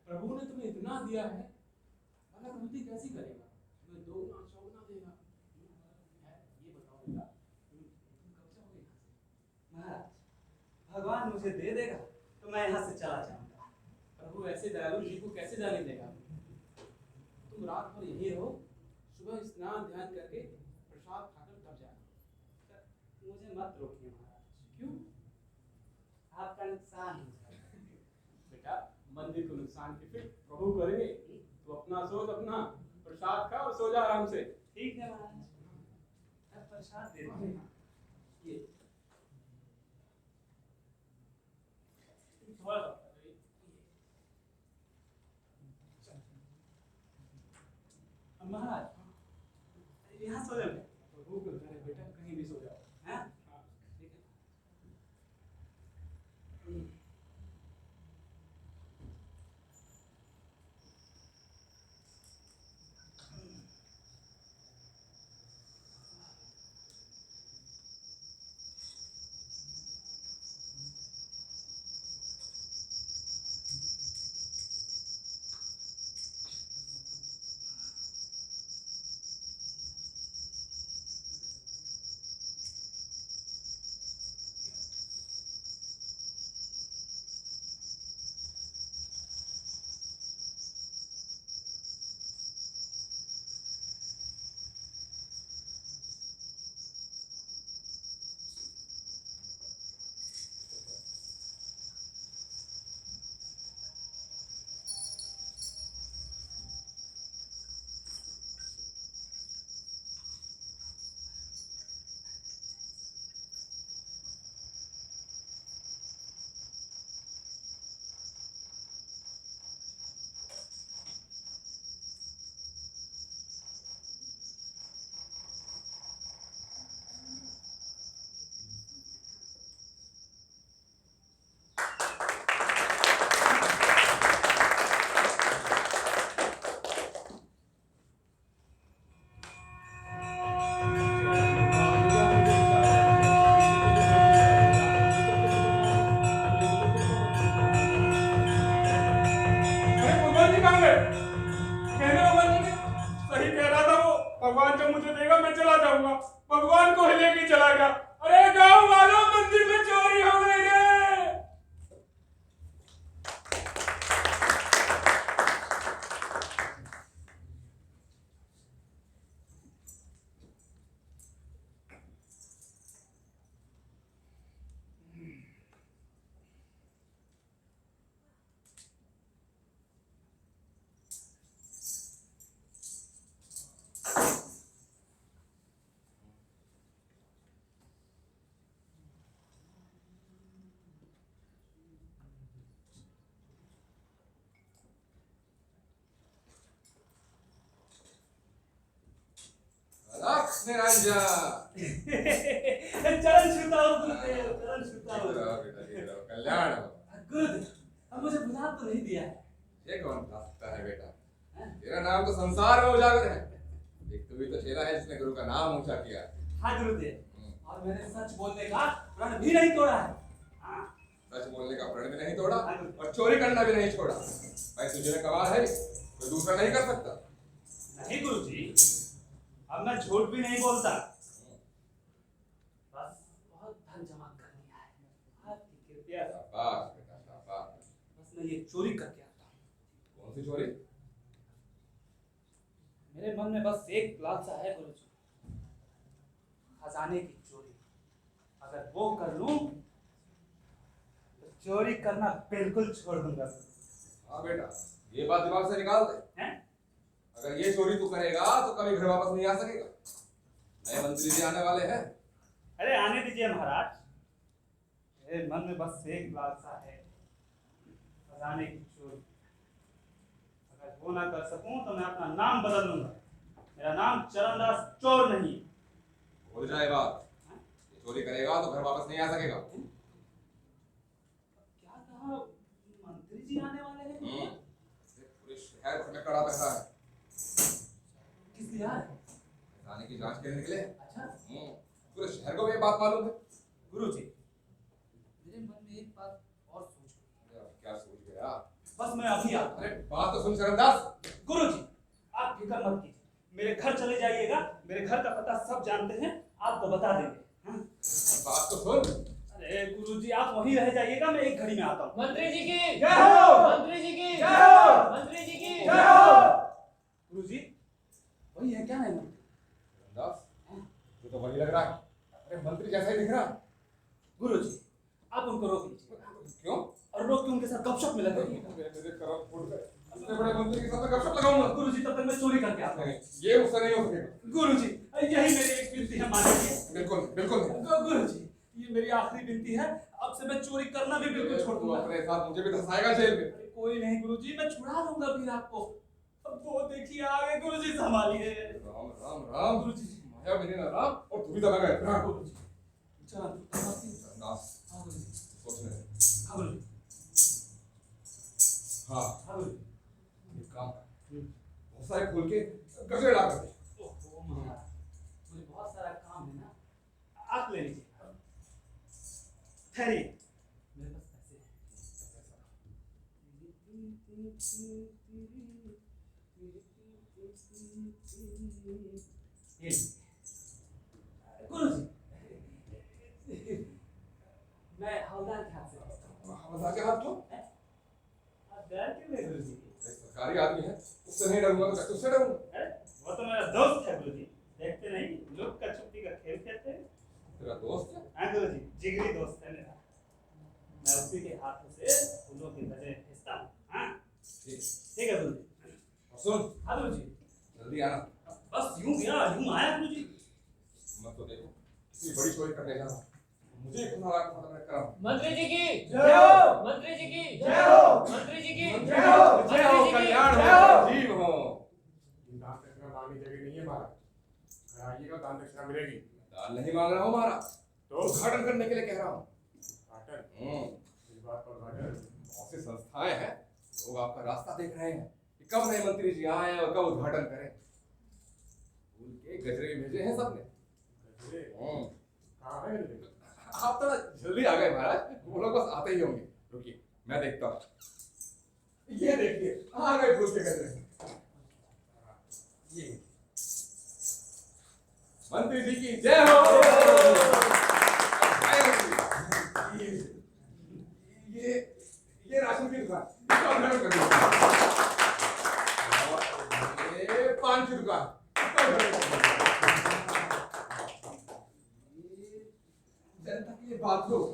प्रभु ने तुम्हें इतना दिया है, भला कृति कैसी करेगा? तुम्हें दोगुना चौगुना देगा। खैर ये बताओ बेटा, तुम कब जाओगे यहाँ से? महाराज, भगवान मुझे दे देगा तो मैं यहाँ से चला जाऊंगा। प्रभु ऐसे दयालु जी को कैसे जाने देगा? तुम रात भर यहीं रहो, सुबह स्नान ध्यान करके प्रसाद खाकर तब जाना। मुझे मत रोकिए महाराज। क्यों? आपका नुकसान हो जाएगा। बेटा, मंदिर को नुकसान की फिक्र प्रभु करेंगे। तू अपना सोच, अपना प्रसाद खा और सो जा आराम से। ठीक है महाराज, अब प्रसाद दे दीजिए। ये थोड़ा सा महाराज, यहाँ सो जाओगे? प्रभु को घर है बेटा, कहीं भी सो जाओ। हैं? हाँ, ठीक है। भगवान जब मुझे देगा मैं चला जाऊंगा। भगवान को ही लेके चला गया। अरे गांव वालों, मंदिर में चोरी हो गई रे। निरंजन चरण छूता हूँ गुरुदेव, चरण छूता हूँ। कल्याण हो। गुरुदेव, अब मुझे बुला तो नहीं दिया है। ये कौन था सकता है बेटा? तेरा नाम तो संसार में उजागर है। एक तू भी तो चेला है जिसने गुरु का नाम ऊंचा किया। हाँ गुरुदेव, और मैंने सच बोलने का प्रण भी नहीं तोड़ा है। हाँ। सच बोलने का प्रण भी नहीं तोड़ा और चोरी करना भी नहीं छोड़ा। भाई तुझे में कमाल है, कोई दूसरा नहीं कर सकता। नहीं गुरुजी, अब मैं झूठ भी नहीं बोलता। बस बहुत धन जमा कर लिया है, आपकी कृपया से। शाबाश बेटा, शाबाश। बस मैं ये चोरी करके आता हूँ। कौन सी चोरी? मेरे मन में बस एक लालसा है गुरुजी, खजाने की चोरी। अगर वो कर लूं तो चोरी करना बिल्कुल छोड़ दूंगा। हाँ बेटा, ये बात दिमाग से निकाल दे। हैं? अगर ये चोरी तू करेगा तो कभी घर वापस नहीं आ सकेगा। नए मंत्री जी आने वाले हैं। अरे आने दीजिए महाराज, मेरे मन में बस एक लालसा है, खजाने की चोरी। वो ना कर सकूं तो मैं अपना नाम बदल लूंगा। मेरा नाम चरणदास चोर नहीं। भूल जाए बात, ये चोरी करेगा तो घर वापस नहीं आ सकेगा। क्या कहा, मंत्री जी आने वाले हैं? इसे पूरे शहर में कड़ा पहरा है। किस लिए आए? थाने की जांच करने के लिए। अच्छा पूरे शहर को भी ये बात मालूम है। गुरुजी, मेरे मन में एक बात और सोच रही अब क्या सोच गया? बस मैं अभी आता हूं। अरे बात तो सुन चरणदास। गुरुजी, आप फिक्र मत कीजिए, मेरे घर चले जाइएगा, मेरे घर का पता सब जानते हैं, आपको बता देंगे। हाँ? बात तो सुन। अरे गुरुजी, आप वहीं रह जाइएगा, मैं एक घड़ी में आता हूँ। मंत्री जी की जय हो! मंत्री जी की जय हो! मंत्री जी की जय हो! गुरुजी, वही है क्या है मंत्री? चरणदास, तू तो वही लग रहा है। अरे मंत्री जैसा ही दिख रहा है। गुरुजी, आप उनको रोक लीजिए। क्यों? और रोक के उनके साथ गपशप में लगे रहिएगा। मेरे करम फूट गए। इतने बड़े मंत्री के साथ मैं गपशप लगाऊंगा। गुरुजी, तब तक मैं चोरी करके आता हूँ। नहीं, ये मुझसे नहीं हो सकेगा। गुरुजी, यही मेरी एक विनती है, मानिए। बिल्कुल बिल्कुल नहीं। गुरुजी, ये मेरी आखिरी विनती है, अब से मैं चोरी करना भी बिल्कुल छोड़ तू दूंगा। अपने साथ मुझे भी धंसाएगा जेल में। अरे कोई नहीं गुरुजी, मैं छुड़ा लूंगा फिर आपको। अब वो देखिए आगे, गुरुजी संभालिए। राम राम राम। गुरुजी, माया बिना राम और तू भी दबा गए। राम। गुरुजी, चलो चरणदास, हाँ गुरुजी, सोचने दे। हाँ गुरुजी, हाँ, हाँ गुरुजी। एक काम कर। बहुत सारे खोल के गजरे ला कर दे। ओहो महाराज, मुझे बहुत सारा काम है ना, आप ले लीजिए। ठहरिए, मेरे पास पैसे हैं। गुरुजी, मैं हवलदार के हाथ से बचता हूँ। हवलदार के हाथ क्यों? आप डर क्यों नहीं गुरुजी? एक सरकारी आदमी है, उससे नहीं डरूंगा तो तुझसे डरूंगा। अरे वो तो मेरा दोस्त है गुरुजी, देखते नहीं लोग का छुट्टी का खेल खेलते हैं। तेरा दोस्त है? हाँ गुरुजी, जिगरी दोस्त है मेरा। मैं उसी के हाथों से फूलों की गजरे भेजता हूँ। हाँ ठीक। ठीक है गुरुजी। और सुन, हाँ गुरुजी, जल्दी आना। बस यूं गया यूं आया गुरुजी। मत तो देखो, कितनी बड़ी चोरी करने जा रहा हूँ। मुझे इतना लाख खत्म करा। मंत्री जी की जय हो! मंत्री जी की जय हो! मंत्री जी की जय हो! जय हो! कल्याण हो! जीव हो! दान दक्षिणा मांगनी जगह नहीं है महाराज। घर आइएगा, दान दक्षिणा मिलेगी। दान नहीं मांग रहा हूँ महाराज, तो उद्घाटन करने के लिए कह रहा हूँ। उद्घाटन, इस बात पर उद्घाटन। बहुत सी संस्थाएं हैं, लोग आपका रास्ता देख रहे हैं कि कब नए मंत्री जी आए और कब उद्घाटन करें। फूल के गजरे भेजे हैं सबने। गजरे? कहाँ है गजरे? आप थोड़ा जल्दी आ गए महाराज, वो लोग बस आते ही होंगे। रुकिए, मैं देखता हूँ। ये देखिए, आ गए फूल के गजरे। ये मंत्री जी की जय हो। ये राशन की दुकान, इसको उद्घाटन कर दीजिए। ये पान की दुकान, इसको उद्घाटन कर दीजिए। जनता के लिए बाथरूम।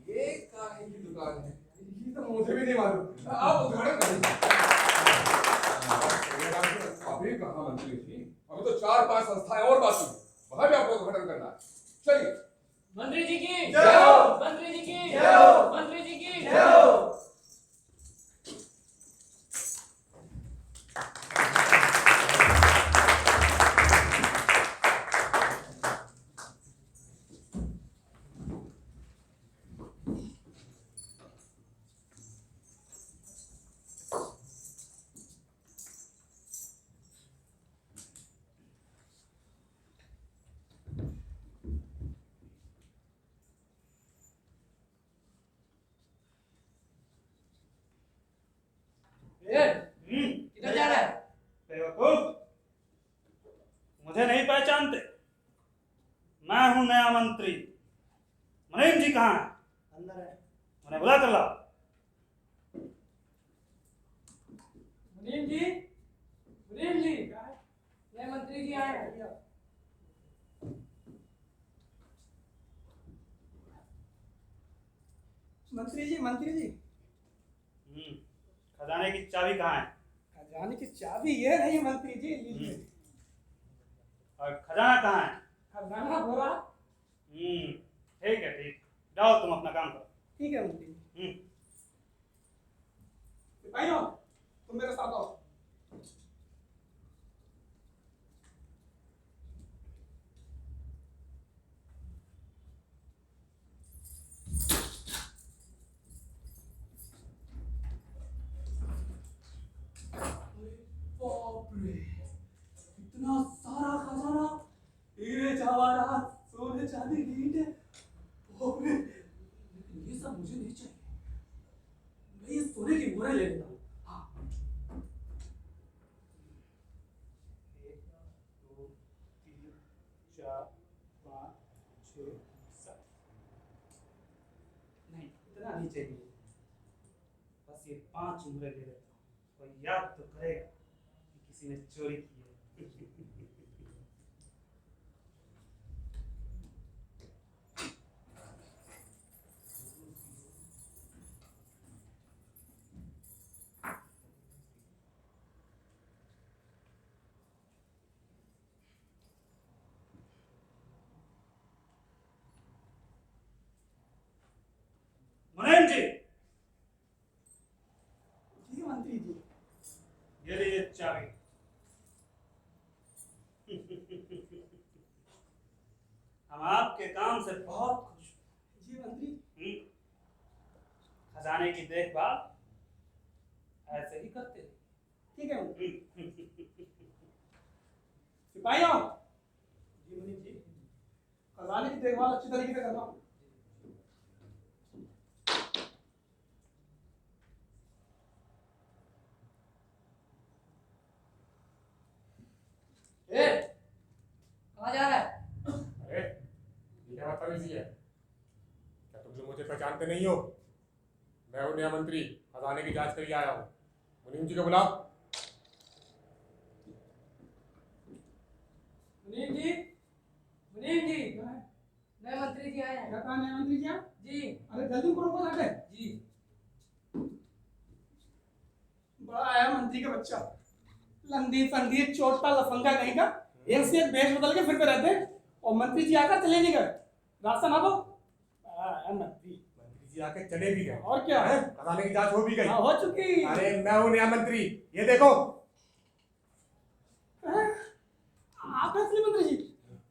ये काहे की दुकान है? ये तो मुझे भी नहीं मालूम। आप उद्घाटन कर दीजिए। अभी कहाँ मंत्री जी? अभी तो 4-5 संस्थाएं और बाकी हैं, वहां भी आपको उद्घाटन करना है। चलिए। मंत्री जी की जय हो! मंत्री जी की जय हो! मंत्री जी की जय हो! किधर जा रहा है? बेवकूफ, मुझे नहीं पहचानते? मैं हूं नया मंत्री। मुनीम जी कहाँ हैं? अंदर है। उन्हें बुला कर लाओ। मुनीम जी, मुनीम जी, नए मंत्री जी आए हैं। मंत्री जी, खजाने की चाबी कहाँ है? खजाने की चाबी ये नहीं मंत्री जी, लीजिए। और खजाना कहाँ है? खजाना भरा। ठीक है, ठीक। जाओ तुम अपना काम करो। ठीक है मंत्री जी। सिपाहियों, तुम मेरे साथ आओ। बाप रे, इतना सारा खजाना, हीरे जवाहरात, सोने चांदी की ईंटें, बाप रे, लेकिन ये सब मुझे नहीं चाहिए। मैं ये सोने की मोहरें ले लेता हूँ। हाँ। 1 2 3 4 5 6 7 नहीं, इतना नहीं चाहिए। बस ये 5 मोहरें ले लेता हूँ और याद तो करेगा कि किसी ने चोरी की है। मुनीम जी, जी मंत्री जी। ये लीजिए चाबी। हम आपके काम से बहुत खुश हैं। जी मंत्री। खजाने की देखभाल ऐसे ही करते हैं। ठीक है मंत्री। सिपाहियों। जी मुनीम जी। खजाने की देखभाल अच्छी तरीके से करना। कहाँ जा रहा है? अरे ये क्या बदतमीजी है? क्या तुम लोग मुझे पहचानते नहीं हो? मैं हूँ नया मंत्री, खजाने की जांच करके आया हूँ। मुनीम जी को बुलाओ। मुनीम जी, मुनीम जी, नए मंत्री जी आए हैं। क्या कहा नया मंत्री जी आप? जी अरे जल्दी करो को जाके। जी। बड़ा आया मंत्री का बच्चा, लंदी फंदी चोटा लफंगा कहीं का, एक से एक भेष बदल के फिरते रहते हैं। और मंत्री जी आकर चले नहीं गए, रास्ता ना दो। मंत्री जी आके चले भी गए। और क्या है? खजाने की जांच हो भी गई। हाँ, हो चुकी। अरे मैं हूँ नया मंत्री, ये देखो। आप असली मंत्री जी,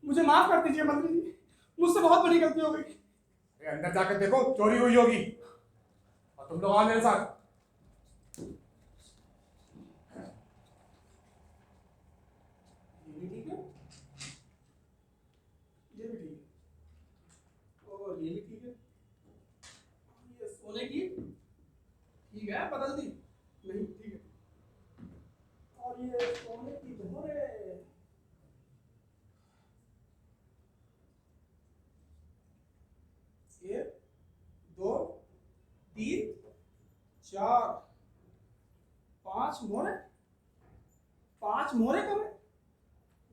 मुझे माफ कर दीजिए मंत्री जी, मुझसे बहुत बड़ी गलती हो गई। अरे अंदर जाकर देखो, चोरी हुई होगी। और तुम लोग आओ मेरे साथ। ये भी ठीक है, ये भी ठीक है, और ये भी ठीक है। ये सोने की ठीक है, बदल दी नहीं, ठीक है। और ये सोने की मोहरे 1 2 3 4 5 मोहरे। 5 मोहरे कम है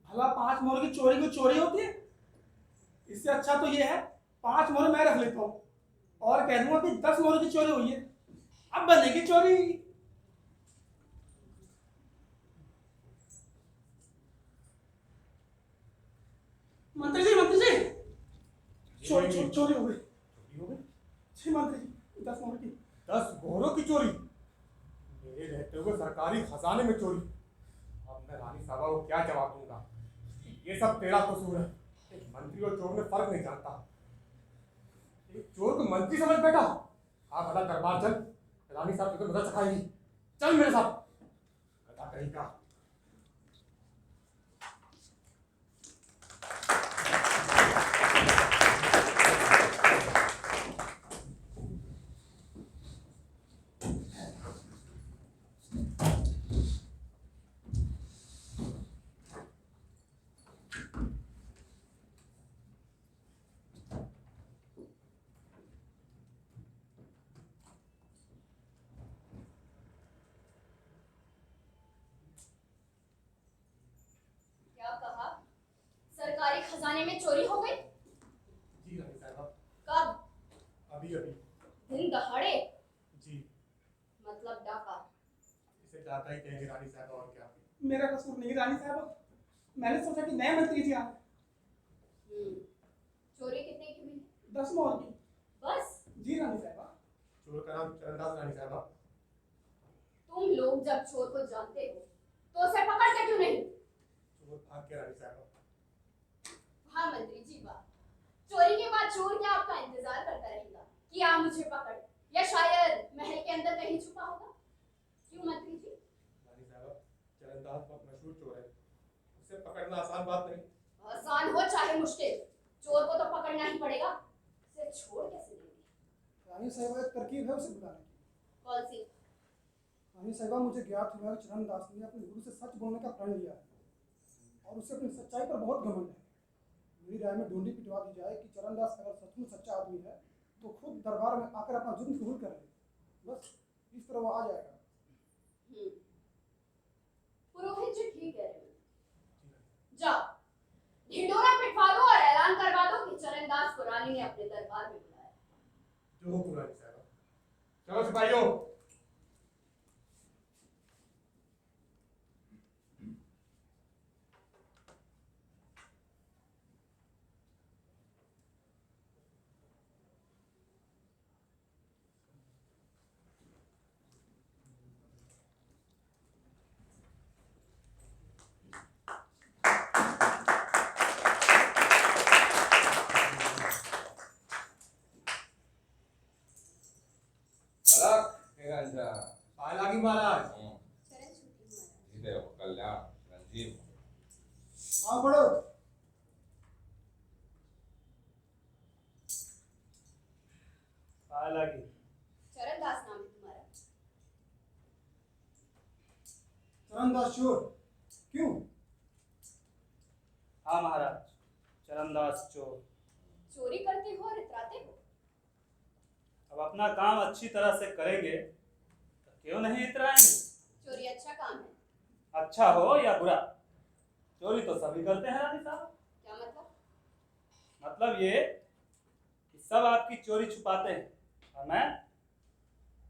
भला? 5 मोहरे की चोरी को चोरी होती है? इससे अच्छा तो ये है 5 मोहरे मैं रख लेता हूँ और कह दूंगा कि 10 मोहरे की चोरी हुई है, अब बनेगी चोरी। मंत्री जी चोरी हो गई। जी मंत्री जी, 10 मोहरे की। 10 घोड़ों की चोरी? मेरे रहते हुए सरकारी खजाने में चोरी? अब मैं रानी साहबा को क्या जवाब दूंगा? ये सब तेरा कसूर है। एक मंत्री और चोर में फर्क नहीं जानता। एक चोर को मंत्री समझ बैठा। आप बड़ा दरबार चल, रानी साहब तुझे मदद सिखाएंगी। चल मेरे साथ। गधा कहीं का। सरकारी खजाने में चोरी हो गई? जी रानी साहबा। कब? अभी अभी। दिन दहाड़े? जी। मतलब डाका? इसे डाका ही कहेंगे रानी साहबा, और क्या। मेरा कसूर नहीं रानी साहब, मैंने सोचा कि नए मंत्री जी आए। चोरी कितने की हुई? 10 मोहर की। जी रानी साहबा। चोर का नाम चरणदास रानी साहबा। तुम लोग जब चोर को जानते हो तो उसे पकड़ते क्यों नहीं? चोर भाग गया रानी साहबा। हाँ मंत्री जी वाह, चोरी के बाद चोर क्या आपका इंतजार करता रहेगा कि आप मुझे पकड़, या शायद महल के अंदर कहीं छुपा होगा? क्यों मंत्री जी? रानी साहबा, चरणदास बहुत मशहूर चोर है, उसे पकड़ना आसान बात नहीं। आसान हो चाहे मुश्किल, चोर को तो पकड़ना ही पड़ेगा। उसे छोड़ कैसे देंगे? रानी साहबा, एक तरकीब है उसे बुलाने की। कौन सी? रानी साहबा, मुझे ज्ञात हुआ है चरणदास ने अपने गुरु से सच बोलने का प्रण लिया है और उसे अपनी सच्चाई पर बहुत घमंड है। मेरी राय में ढूंढी पिटवा दी जाए कि चरणदास अगर सचमुच सच्चा आदमी है तो खुद दरबार में आकर अपना जुर्म कबूल कर ले। बस इस तरह वो आ जाएगा। पुरोहित जी ठीक कह रहे हैं। जाओ ढिंडोरा पिटवा दो और ऐलान करवा दो कि चरणदास को रानी ने अपने दरबार में बुलाया। जो हुक्म रानी साहबा। चलो सिपाहियों। पाए लागी महाराज। चरण छूटी महाराज। जीते हो कल्याण रंजीव। हाँ पढ़ो। लगी चरणदास नाम है तुम्हारा? चरणदास चोर? क्यों? हाँ महाराज, चरणदास चोर। चोरी करते हो और इतराते हो? अब अपना काम अच्छी तरह से करेंगे तो क्यों नहीं इतराएंगे। चोरी अच्छा काम है। अच्छा हो या बुरा, चोरी तो सभी करते हैं रानी साहब। क्या मतलब? मतलब ये कि सब आपकी चोरी छुपाते हैं और मैं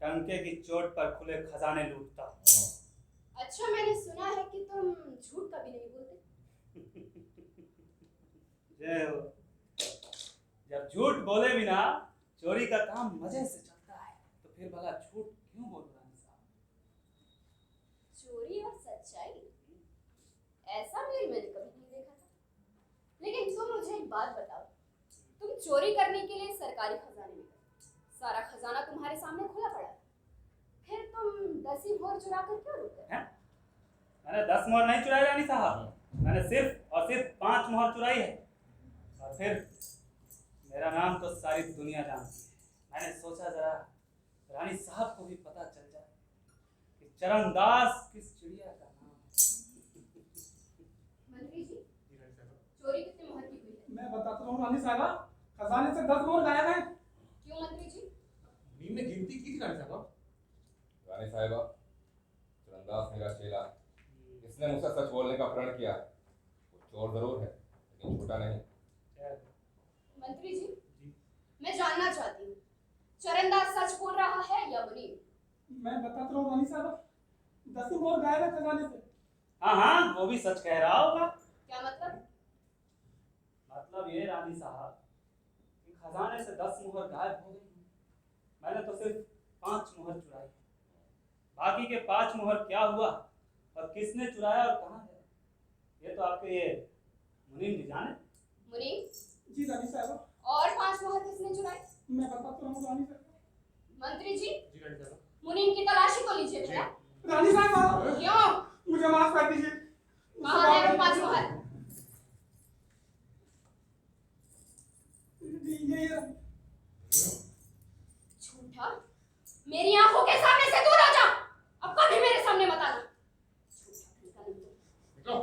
टंके की चोट पर खुले खजाने लूटता हूँ। अच्छा मैंने सुना है कि तुम झूठ कभी नहीं बोलते। जय हो। जब झूठ बोले बिना चोरी का काम मजे से चलता है तो फिर भला झूठ क्यों बोल रानी साहब। चोरी और सच्चाई, ऐसा मेल मैंने कभी नहीं देखा था। लेकिन तुम मुझे एक बात बताओ, तुम चोरी करने के लिए सरकारी खजाने में गए, सारा खजाना तुम्हारे सामने खुला पड़ा है, फिर तुम 10 ही मोहर चुरा कर क्यों रुक गए? मैंने 10 मोहर नहीं चुराई रानी साहब, मैंने सिर्फ और सिर्फ 5 मोहर चुराई है। और फिर मेरा नाम तो सारी दुनिया जानती है। मैंने सोचा जरा रानी साहब को भी पता चल जाए कि चरणदास किस चिड़िया का नाम है। मंत्री जी, चोरी कितने मोहर की हुई है? मैं बताता हूँ रानी साहबा, खजाने से 10 मोहर गायब है। क्यों मंत्री जी? नीम ने गिनती की थी रानी साहबा। रानी साहिबा, चरणदास मेरा चेला, इसने मुझसे सच बोलने का प्रण किया। वो चोर जरूर है लेकिन छोटा नहीं। मंत्री जी, मैं जानना चाहती हूँ, चरणदास सच बोल रहा है या मुनीम? मैं बताता हूँ रानी साहबा, 10 ही मोहर गायब है खजाने से। हाँ हाँ, वो भी सच कह रहा होगा। क्या मतलब? मतलब ये रानी साहब कि खजाने से 10 मोहर गायब हो गई। मैंने तो सिर्फ 5 मोहर चुराई, बाकी के 5 मोहर क्या हुआ और किसने चुराया और कहाँ गया, ये तो आपके ये मुनीम जी जाने। मुनीम? जी रानी साहबा। और 5 मोहर किसने चुराई? मैं बताता हूँ रानी साहबा। मंत्री जी, जी रानी साहबा। मुनीम की तलाशी तो लीजिए भला। रानी साहबा, क्यों? मुझे माफ कर दीजिए। कहाँ है वो 5 मोहर? झूठा, मेरी आंखों के सामने से दूर हो जा। अब कभी मेरे सामने मत आना। झूठा ठनका नहीं तो। निकलो।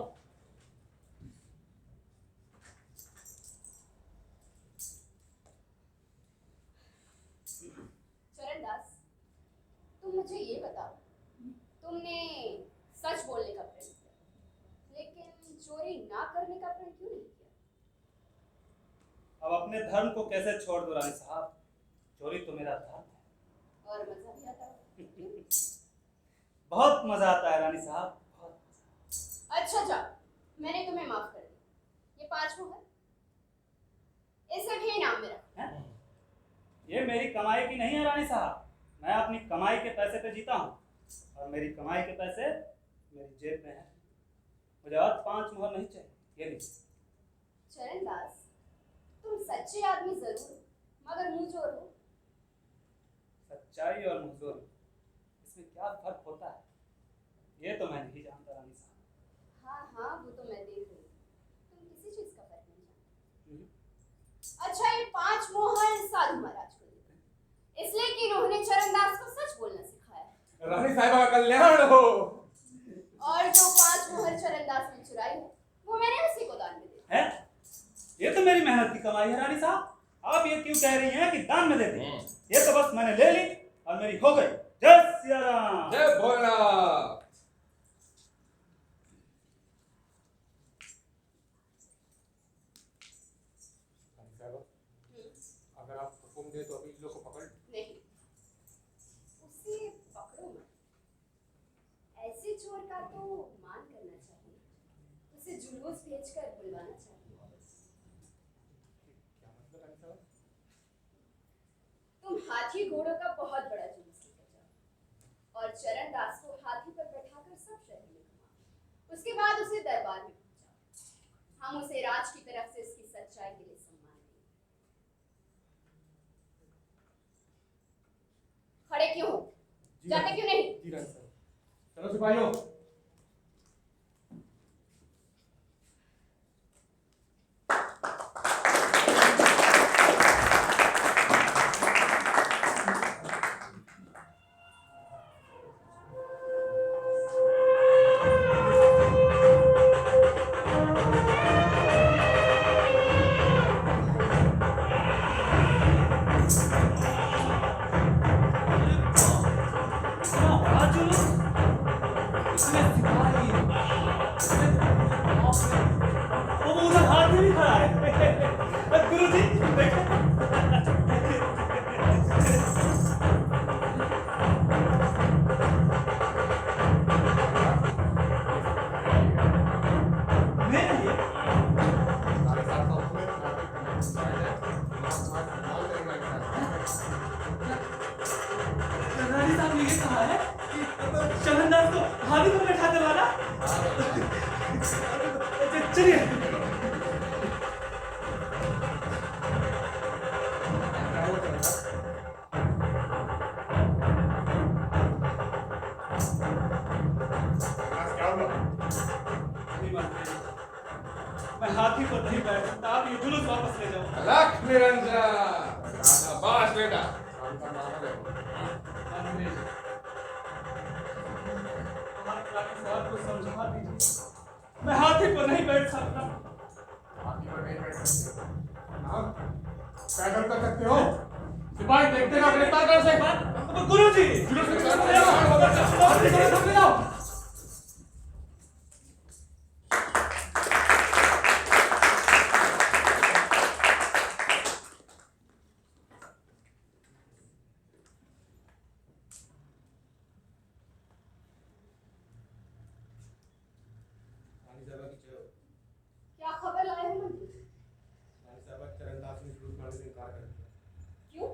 चरणदास, तुम मुझे ये बताओ, तुमने सच बोलने का प्रण किया, लेकिन चोरी ना करने का प्रण क्यों नहीं किया? अब अपने धर्म को कैसे छोड़ दो रानी साहब, चोरी तो मेरा धर्म है। और मजा भी आता है। क्यों? बहुत मजा आता है रानी साहब, बहुत मजा। अच्छा जाओ, मैंने तुम्हें माफ कर दिया। ये 5 मोहर, इसे भी इनाम में रखो। ये मेरी कमाई की नहीं है रानी साहब। मैं अपनी कमाई के पैसे पे जीता हूँ और मेरी कमाई के पैसे मेरी जेब में है। मुझे और 5 मोहर नहीं चाहिए। ये लीजिए। चरणदास, तुम सच्चे आदमी जरूर मगर मुंहजोर हो। सच्चाई और मुंहजोर इसमें क्या फर्क होता है ये तो मैं नहीं जानता रानी साहब। हाँ हाँ, वो तो मैं देख रही हूँ, तुम किसी चीज का फर्क नहीं जानते। अच्छा, ये 5 मोहर साधु महाराज को देते हैं, इसलिए कि इन्होंने चरणदास को सच बोलना सिखाया है। रानी साहिबा का कल्याण हो। और जो 5 मोहर चरणदास ने चुराई है वो मैंने उसी को दान में दी है। ये तो मेरी मेहनत की कमाई है रानी साहब। आप ये क्यों कह रही हैं कि दान में दे दी? ये तो बस मैंने ले ली और मेरी हो गई। जय सिया राम। जय भोलेनाथ। अगर आप हुक्म दे तो अभी इन लोग को पकड़। नहीं, उसे पकड़ो मत। ऐसे चोर का तो मान करना चाहिए, उसे जुलूस भेजकर बुलवाना चाहिए। क्या मतलब है साहब? तुम हाथी घोड़ों का बहुत बड़ा जुलूस लेकर जाओ और चरणदास को हाथी पर बैठाकर सब शहर में घुमाओ। उसके बाद उसे दरबार में पहुंचाओ। हम उसे राज की तरफ से उसकी सच्चाई के लिए सम्मान देंगे। खड़े क्यों हो? जाते क्यों नहीं? जी रानी साहब। चलो सिपाहियों। चरणदास को हाथी पर बैठाने वाला। चलिए। मैं हाथी पर नहीं बैठ सकता। आप ये जुलूस वापस ले जाओ। लख निरंजन। शाबाश बेटा। को समझा दीजिए, मैं हाथी पर नहीं बैठ सकता। हाथी पर नहीं बैठ सकते ना? पैदल कर सकते हो? सिपाही देखते ना, गिरफ्तार कर सकते। गुरुजी, क्या खबर लाए हो मंत्री? रानी साहब, चरणदास ने जुलूस मारने से इनकार कर दिया। क्यों?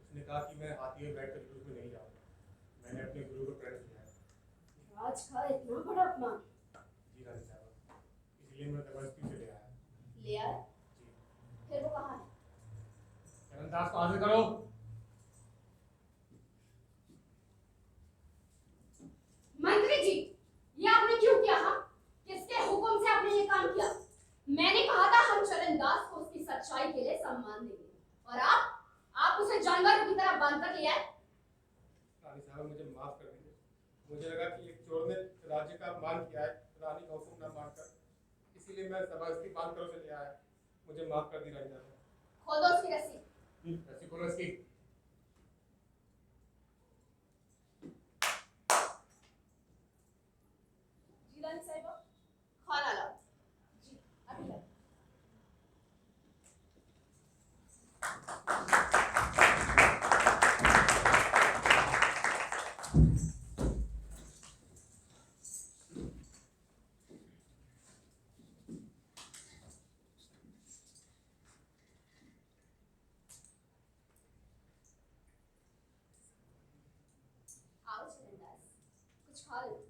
उसने कहा कि मैं हाथी में बैठकर जुलूस में नहीं जाऊंगा। मैंने अपने गुरु को प्रण किया है। राज का इतना बड़ा अपमान। जी रानी साहब, इसलिए मैं जबरदस्ती से ले आया। ले आया? जी। फिर वो कहाँ है? चरणदास को हाजिर करो। मंत्री जी, ये आपने क्यों किया? हाँ, किसके हुक्म से आपने ये काम किया? मैंने कहा था हम चरणदास को उसकी सच्चाई के लिए सम्मान देंगे और आप उसे जानवरों की तरह बांध कर ले आए। रानी साहब, मुझे माफ कर दीजिए। मुझे लगा कि एक चोर ने राज्य का अपमान किया है, रानी का हुक्म न मानकर, इसीलिए मैं जबरदस्ती बांध कर उसे ले आया। मुझे माफ कर दी रानी साहब। खोल दो उसकी रस्सी। रस्सी खोलो इसकी। जी रानी साहिबा, खाना लाओ। जी, अभी लाओ। कुछ खा लेती।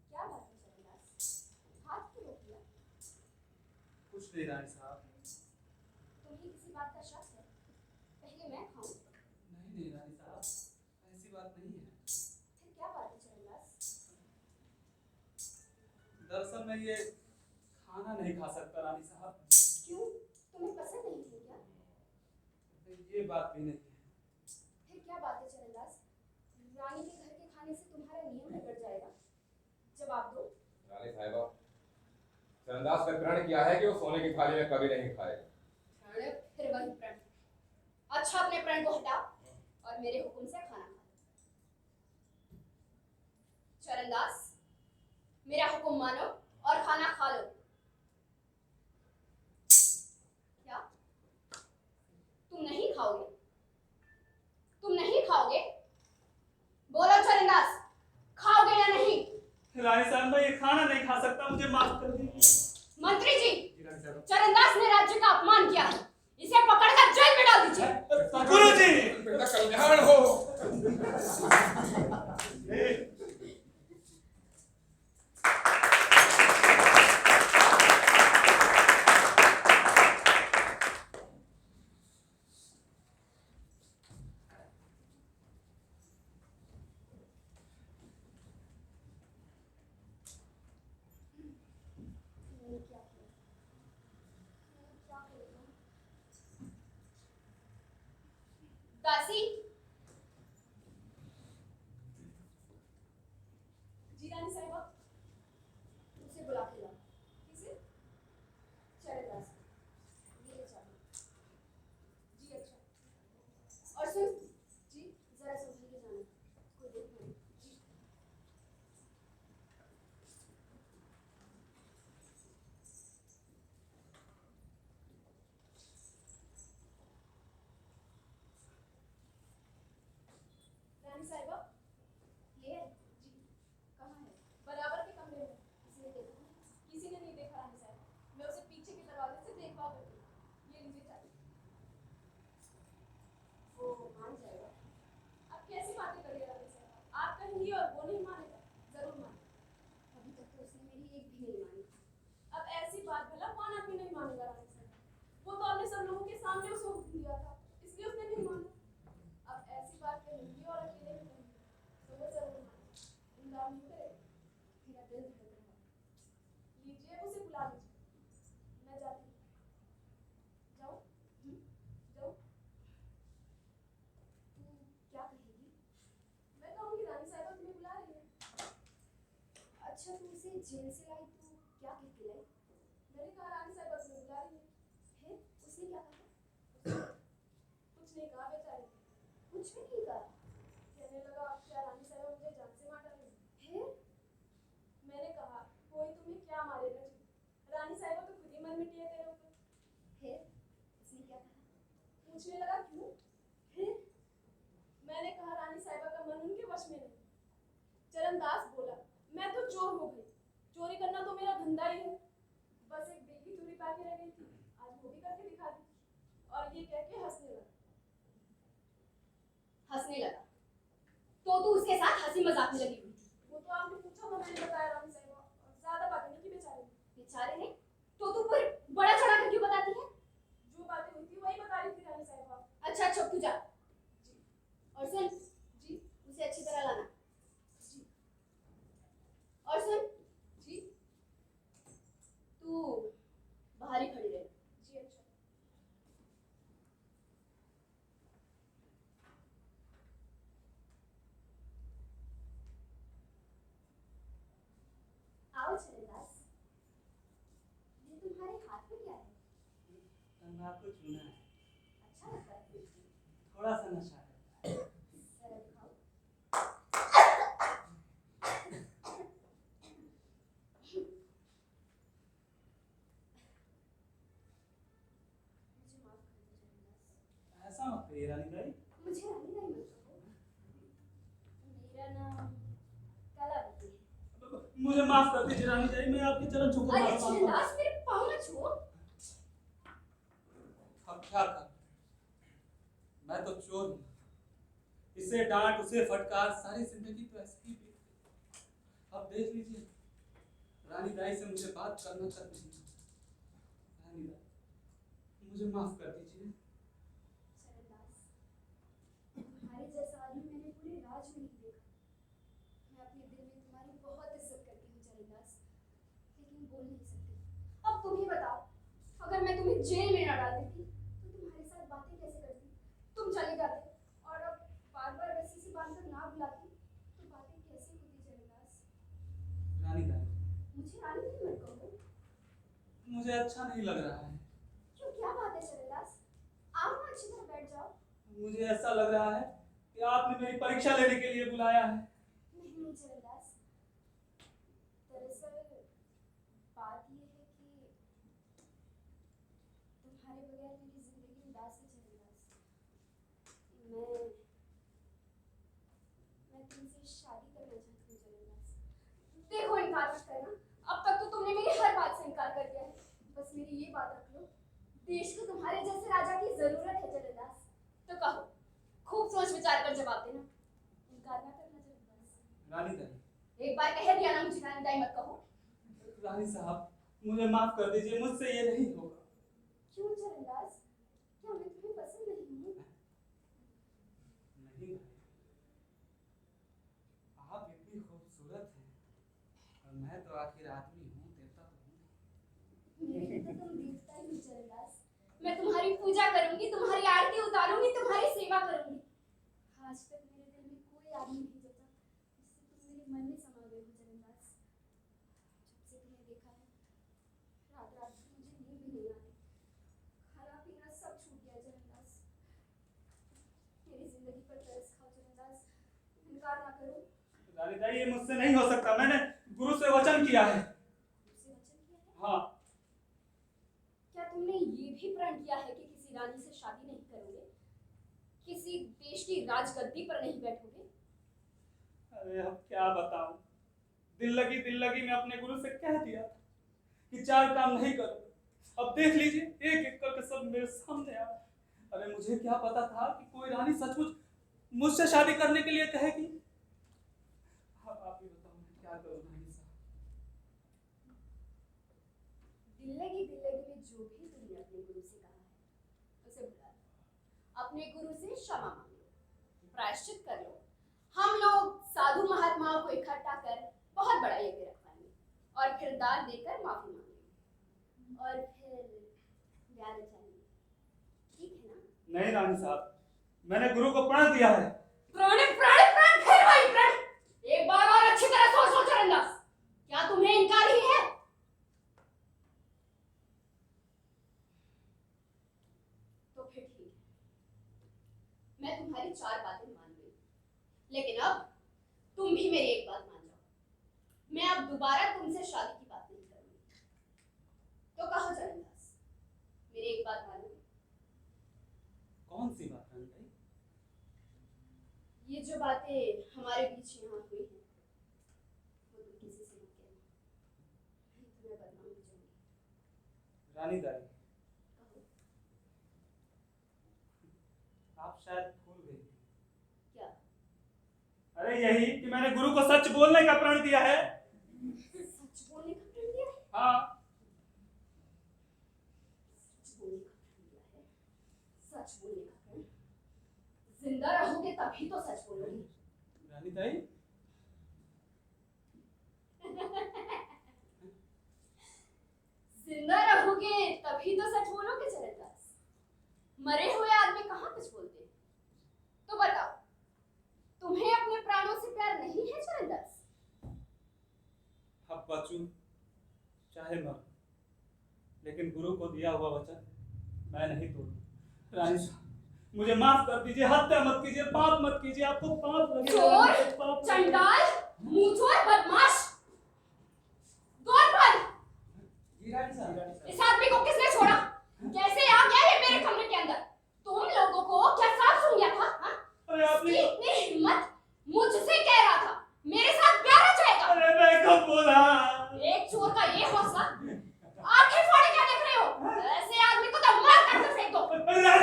क्या बात है चरणदास? हाथ क्यों रोक दिया? कुछ नहीं रानी साहब। तुम्हें किसी बात का शक है? पहले मैं खाऊं। नहीं रानी साहब, ऐसी बात नहीं है। फिर क्या बात है चरणदास? दरअसल मैं ये खाना नहीं खा सकता रानी साहब। क्यों? तुम्हें पसंद नहीं है क्या? ये बात भी नहीं है। फिर क्या बात है चरणदास? रानी के घर के खाने से तुम्हारा नियम बिगड़ जाएगा। जवाब दो। रानी साहिबा, चरणदास ने प्रण किया है कि वो सोने की थाली में कभी नहीं खाएगा। प्रण? फिर वही प्रण। अच्छा, अपने प्रण को हटाओ और मेरे हुक्म से खाना खा लो। चरणदास, मेरा हुक्म मानो और खाना खा लो। क्या? तुम नहीं खाओगे? तुम नहीं खाओगे? बोलो चरणदास, खाओगे या नहीं? रानी साहब, मैं ये खाना नहीं खा सकता, मुझे माफ कर दीजिए। मंत्री जी, रानी साहब, चरणदास ने राज्य का अपमान किया है। इसे पकड़कर जेल में डाल दीजिए। गुरुजी! बेटा कल्याण हो। मैंने क्या किया? मैं क्या करूं? दासी, जी रानी साहिबा। उसे बुला के लाओ। किसे? चरणदास, ये चाहिए। जी अच्छा। और सुन, जी जरा संभल के जाना, कोई देख ना ले। जी। रानी साहिबा। ये है? जी कहाँ है? बराबर के कमरे में। किसी ने देखा नहीं? किसी ने नहीं देखा रानी साहिबा। मैं उसे पीछे के दरवाजे से देखभाल करती हूँ। ये लीजिए चाबी। वो मान जाएगा। अब कैसी बातें कर रही है रानी साहिबा? आप कहेंगी और वो नहीं मानेगा? जरूर मानेगा। अभी तक तो उसने मेरी एक भी नहीं मानी। अब ऐसी बात भला कौन आदमी नहीं मानेगा रानी साहिबा? वो तो आपने सब लोगों के सामने उसे हुक्म दिया था, इसलिए उसने नहीं माना। अब ऐसी बात कहेंगी और अकेले में कहेंगी तो वो जरूर मानेगा। इंकार नहीं करेगा। मेरा दिल धड़क रहा है। लीजिए उसे बुला लीजिए। मैं जाती हूँ। जाऊँ? जाऊँ? तू क्या कहेगी? मैं कहूँगी रानी साहिबा तुम्हें बुला रही है। अच्छा, तू उसे जेल से लाई तो क्या कह के लाई? मैंने कहा रानी साहिबा तुम्हें बुला रही है। फिर उसने क्या कहा? कुछ नहीं कहा बेचारी। कुछ भी नहीं कहा। कहने लगा क्या रानी साहिबा मुझे जान से मार डालेंगी? फिर मैंने कहा कोई तुम्हें क्या मारेगा जी? रानी साहिबा तो खुद ही मन मिटी है तेरे ऊपर। फिर उसने क्या कहा? पूछने लगा क्यों? फिर मैंने कहा रानी साहिबा का मन उनके वश में नहीं। चरणदास बोला मैं तो चोर हो गई। चोरी करना तो मेरा धंधा ही है। बस एक बिल की चोरी पाके रह गई थी, आज वो भी करके दिखा दी। और ये कह के हंसने लगा। हंसने लगा तो तू उसके साथ हंसी मजाक में लगी हुई थी? वो तो आपने पूछा तो मैंने बताया रानी साहिबा। और ज्यादा बातें नहीं की बेचारे ने। बेचारे ने? तो तू फिर बड़ा चढ़ा कर क्यों बताती है? जो बातें हुई थी वही बता रही थी रानी साहिबा। अच्छा चुप तू जा। जी और सुन, जी उसे अच्छी तरह लाना। जी और सुन, जी तू बाहर ही खड़ी रह। जी अच्छा। आओ चरणदास, ये तुम्हारे हाथ में क्या है? तंबाकू चूना है। अच्छा लगता है? थोड़ा सा नशा है। जरा दिखाओ। मुझे माफ कर दो चरणदास। ऐसा मत करिए रानी भाई। मुझे रानी नहीं मत कहो। मेरा मुझे माफ कर दीजिए रानी जी, मैं आपके चरण छूकर अरे माफी मांगता हूँ। चरणदास, मेरे पाँव मत छुओ। अब क्या कर, मैं तो चोर हूँ। इसे डांट उसे फटकार, सारी जिंदगी तो ऐसे ही बीत गई। अब देख लीजिए, रानी दाई से मुझे बात करना तक नहीं। रानी दाई, मुझे माफ कर दीजिए। चरणदास, तुम्हारे जैसा आदमी मैंने पूरे राज में नहीं देखा। मैं अपने दिल में तुम्हारी बहुत इज्जत करती हूँ चरणदास, लेकिन बोल नहीं सकती। अब तुम ही बताओ, अगर मैं तुम्हें जेल में न डाल देती तो तुम्हारे साथ बातें कैसे करती? तुम चले जाते और अब बार बार रस्सी से बांधकर ना बुलाती तो बातें कैसे होती चरणदास? रानी दाई, मुझे रानी नहीं मत कहो। मुझे अच्छा नहीं लग रहा है। क्यों, क्या बात है चरणदास? आओ ना, अच्छी तरह बैठ जाओ। मुझे ऐसा लग रहा है कि आपने मेरी परीक्षा लेने के लिए बुलाया है। नहीं चरणदास, दरअसल बात ये है कि तुम्हारे बगैर मेरी जिंदगी उदास है चरणदास। मैं तुमसे शादी करना चाहती हूँ चरणदास। देखो, इनकार मत करना। अब तक तो तुमने मेरी हर बात से इनकार कर दिया है। बस मेरी ये बात रख लो, देश को तुम्हारे जैसे राजा की जरूरत है चरणदास। तो कहो, खूब सोच विचार कर जवाब देना, इनकार ना करना चरणदास। रानी दाई, एक बार कह दिया ना, मुझे रानी दाई मत कहो। रानी साहब, मुझे माफ कर दीजिए, मुझसे ये नहीं होगा। क्यों चरणदास, क्या मैं तुम्हें पसंद नहीं हूँ? नहीं भाई, आप इतनी खूबसूरत हैं और मैं तो आखिर आदमी हूँ, देवता तो हूँ नहीं। मेरे लिए तो तुम देवता ही हो चरणदास। मैं तुम्हारी पूजा करूंगी, तुम्हारी आरती उतारूंगी, तुम्हारी सेवा करूंगी। आज तक मेरे दिल में कोई आदमी नहीं जचा जिससे तुम मेरे मन में समा गए हो चरणदास। जब से तुम्हें देखा है, रात रात को मुझे नींद भी नहीं आती। खाना पीना सब छूट गया चरणदास। मेरी जिंदगी पर तरस खाओ चरणदास, इनकार ना करो। रानी दाई, ये मुझसे नहीं हो सकता। मैंने गुरु से वचन किया है। मुझसे वचन किया है? हाँ। क्या तुमने ये भी प्रण किया है कि किसी रानी से शादी नहीं करोगे, किसी देश की राजगद्दी पर नहीं बैठोगे? अरे अब क्या बताऊं, दिल लगी मैं अपने गुरु से कह दिया था कि 4 काम नहीं करूंगा। अब देख लीजिए, एक एक करके सब मेरे सामने आ। अरे मुझे क्या पता था कि कोई रानी सचमुच मुझसे शादी करने के लिए कहेगी। अब आप ही बताओ, मैं क्या करूं रानी साहब। दिल्लगी में जो भी तुमने अपने गुरु से कहा है उसे भुला दो। अपने गुरु से क्षमा मांग लो, प्रायश्चित कर लो। हम लोग साधु महात्माओं को इकट्ठा कर बहुत बड़ा यज्ञ रखवाएंगे और फिर दान देकर माफी मांगेंगे और फिर ब्याह रचाएंगे। ठीक है ना? नहीं रानी साहब, मैंने गुरु को प्रण दिया है। प्रण प्रण प्रण, फिर वही प्रण। एक बार और अच्छी तरह सोच लो चरणदास, क्या तुम्हें इनकार ही है? तो फिर ठीक है, मैं तुम्हारी 4 बातें मान गई, लेकिन अब तुम भी मेरी एक बात मान जाओ। मैं अब दोबारा तुमसे शादी की बात नहीं करूंगी। तो कहो चरणदास, मेरी एक बात मानोगे? कौन सी बात रानी दाई? ये जो बातें हमारे बीच यहाँ हुई हैं, वो तुम किसी से मत कहना, नहीं तो मैं बदनाम हो जाऊंगी। रानी दाई, कहो। आप शायद भूल गई। क्या? अरे यही कि मैंने गुरु को सच बोलने का प्रण दिया है। सच बोलने का प्रण दिया है? हाँ। सच बोलने का प्रण दिया है? सच बोलने का प्रण? जिंदा रहोगे तभी तो सच बोलोगे। रानी दाई, जिंदा रहोगे तभी तो सच बोलोगे चरणदास। मरे हुए आदमी कहाँ सच बोलते हैं? तो बताओ, तुम्हें अपने प्राणों से प्यार नहीं है चरणदास? अब बचूं चाहे मरूं, लेकिन गुरु को दिया हुआ वचन मैं नहीं तोड़ूं। रानी साहब, मुझे माफ कर दीजिए, हत्या मत कीजिए, पाप मत कीजिए। आपको पाप लगेगा। चोर, पाप चंडाल, मुंहचोर, बदमाश, द्वारपाल, इस आदमी को किसने छोड़ा? कैसे आ गया ये मेरे कमरे के अंदर? तुम लोगों को क्या साफ सुन गया था? हाँ? अरे आपने इसकी इतनी हिम्मत, मुझसे कह रहा था मेरे साथ प्यार रचाएगा। अरे मैं कब बोला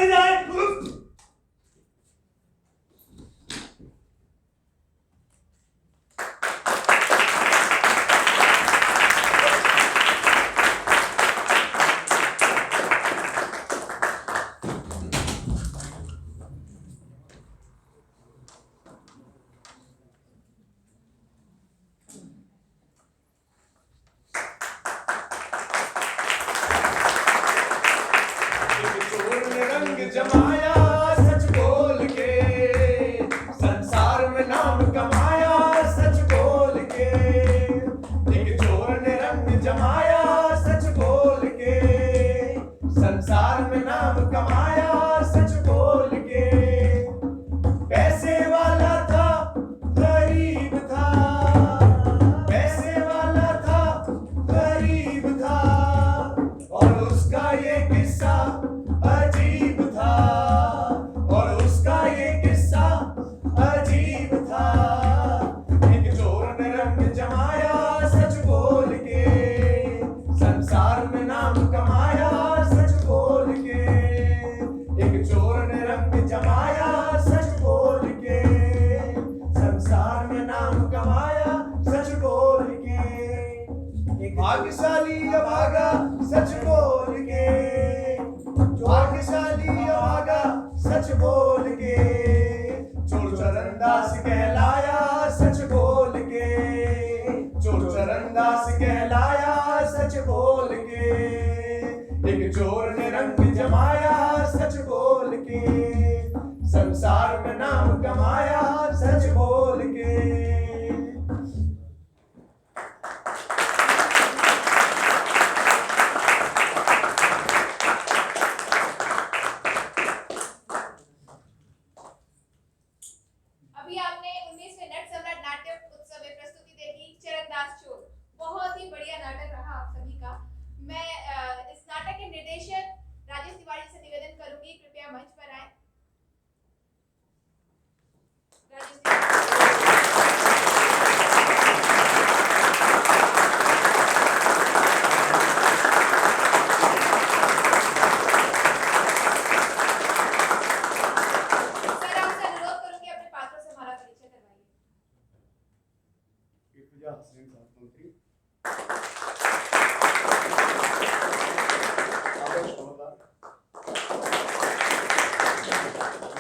नहीं जाए। चोर ने रंग जमाया सच बोल के, संसार में नाम कमाया सच बोल के। एक चोर ने रंग जमाया सच बोल के, संसार में नाम कमाया सच बोल के। पैसे वाला था गरीब था, पैसे वाला था गरीब था, और उसका ये किस्सा अजीब था, और उसका ये किस्सा अजीब था। एक चोर ने रंग जमाया सच बोल के, संसार में नाम कमाया सच बोल के। एक चोर ने रंग जमाया सच बोल के, संसार में नाम कमाया सच बोल के। एक भाग्यशाली अभागा सच बोल के, भाग्यशाली अभागा सच बोल के। चोर चरणदास कहलाया सच बोल के, चोर चरणदास कहलाया सच बोल के। एक चोर ने रंग जमाया सच बोल के, संसार में नाम कमाया सच बोल के। अभी आपने 19वें नट सम्राट नाट्य उत्सव में प्रस्तुति देखी चरणदास चोर। बहुत ही बढ़िया नाटक रहा आप सभी का। मैं इस नाटक के निर्देशक राजेश तिवारी से निवेदन करूंगी, कृपया मंच पर आए। राजेश सर, आपसे अनुरोध करूंगी अपने पात्रों से हमारा परिचय करवाइए। इर्तिजा हसनैन साहब मंत्री, आदर्श हवलदार,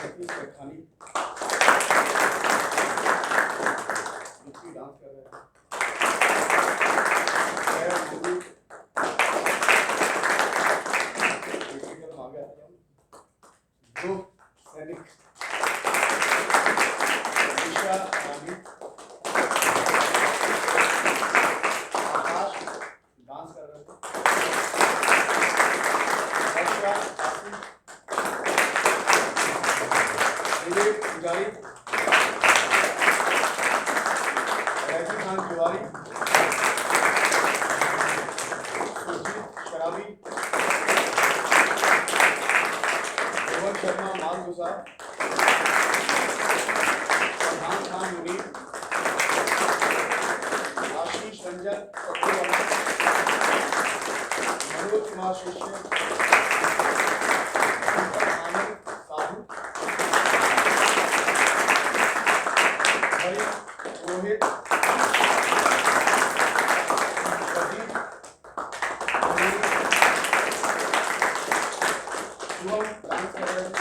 लतीफ सेठानी, लुत्फी डांस कर रहे थे, खैर मोदी, एक कदम आगे आ जाओ, दो सैनिक, निशा रानी, आकाश डांस कर रहे थे, वर्षा आसिफ, विवेक पुजारी, रैजी खान तिवारी, सुजीत शराबी, रोहन शर्मा मालगुजा, प्रधान खान मुनीर, आशीष रंजन सत्यावाला, मनोज कुमार शिष्य, आनंद साहू, भाई रोहित, प्रदीप, अनिल, शुभम डांस कर रहे थे,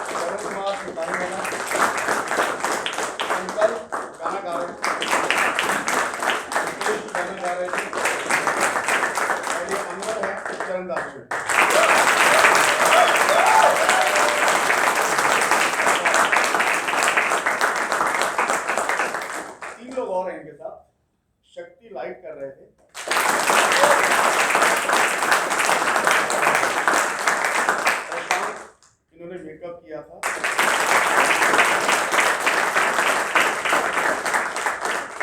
करण कुमार सिपाही वाला, अंकल गाना गा रहे थे, मुकेश गाना गा रहे थे, और ये अनवर है चरणदास चोर। तीन लोग और हैं इनके साथ, शक्ति लाइट कर रहे थे, प्रशांत इन्होंने मेकअप किया था,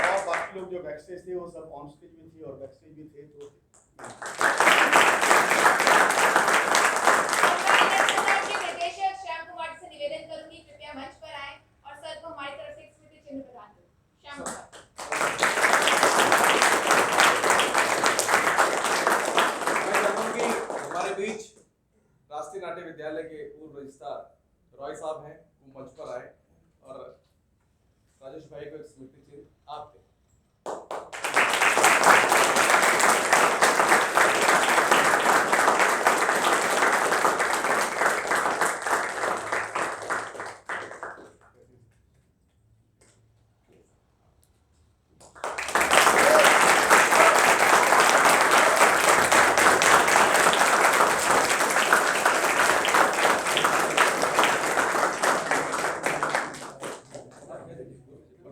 और बाकी लोग जो बैकस्टेज थे वो सब ऑन स्टेज भी थे और बैकस्टेज भी थे। तो के निर्देशक श्याम कुमार से निवेदन करूंगी, कृपया मंच पर आए और सर को हमारी तरफ से एक स्मृति चिन्ह प्रदान करें। श्याम कुमार। मैं चाहूँ कि हमारे बीच राष्ट्रीय नाट्य विद्यालय के पूर्व रजिस्ट्रार रॉय साहब हैं, वो मंच पर आए और राजेश भाई को एक स्मृति चिन्ह आप दें।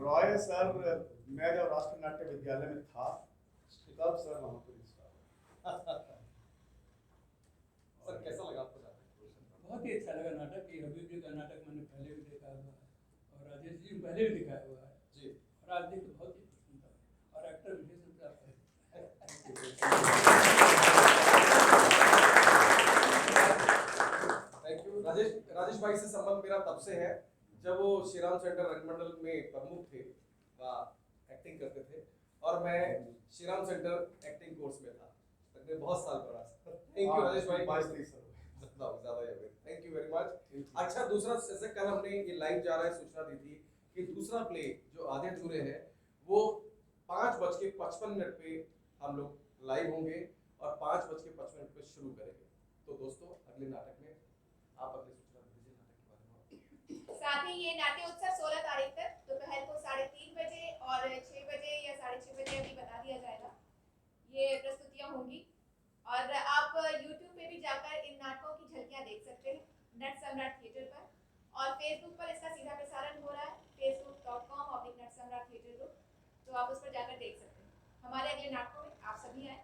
रॉय सर, मैं जब राष्ट्रीय नाट्य विद्यालय में था तब सर वहाँ पर सर कैसा लगा आपको जाकर? बहुत ही अच्छा लगा नाटक। ये हबीब जी का नाटक मैंने पहले भी देखा हुआ है और राजेश जी को पहले भी दिखाया हुआ है जी। और आज देख बहुत ही पसंद था और एक्टर विशेष रूप से आपका थैंक यू। राजेश भाई से संबंध मेरा तब से है जब वो श्रीराम सेंटर रंगमंडल में प्रमुख थे, एक्टिंग करते थे और मैं श्रीराम सेंटर एक्टिंग कोर्स में था। तकरीबन बहुत साल पुराना। थैंक यू राजेश भाई। 22-23 साल ज्यादा ही हो गए। Thank you very much. अच्छा, दूसरा जैसे कल हमने ये लाइव जा रहा है सूचना दी थी कि दूसरा प्ले जो आधे अधूरे है वो 5:55 पे हम लोग लाइव होंगे और 5:55 पे शुरू करेंगे। तो दोस्तों अगले नाटक में आप अगले सूचना दीजिए नाटक के बारे में। साथ ही ये नाट्य उत्सव 16 तारीख तक दोपहर को 3:30 बजे और 6 बजे या 6:30 बजे अभी बता दिया जाएगा, ये प्रस्तुतियां होंगी। और आप YouTube पे भी जाकर इन नाटकों की झलकियां देख सकते हैं नट सम्राट थिएटर पर और फेसबुक पर इसका सीधा प्रसारण हो रहा है facebook.com/नट सम्राट थिएटर ग्रुप, तो आप उस पर जाकर देख सकते हैं। हमारे अगले नाटकों में आप सभी आए।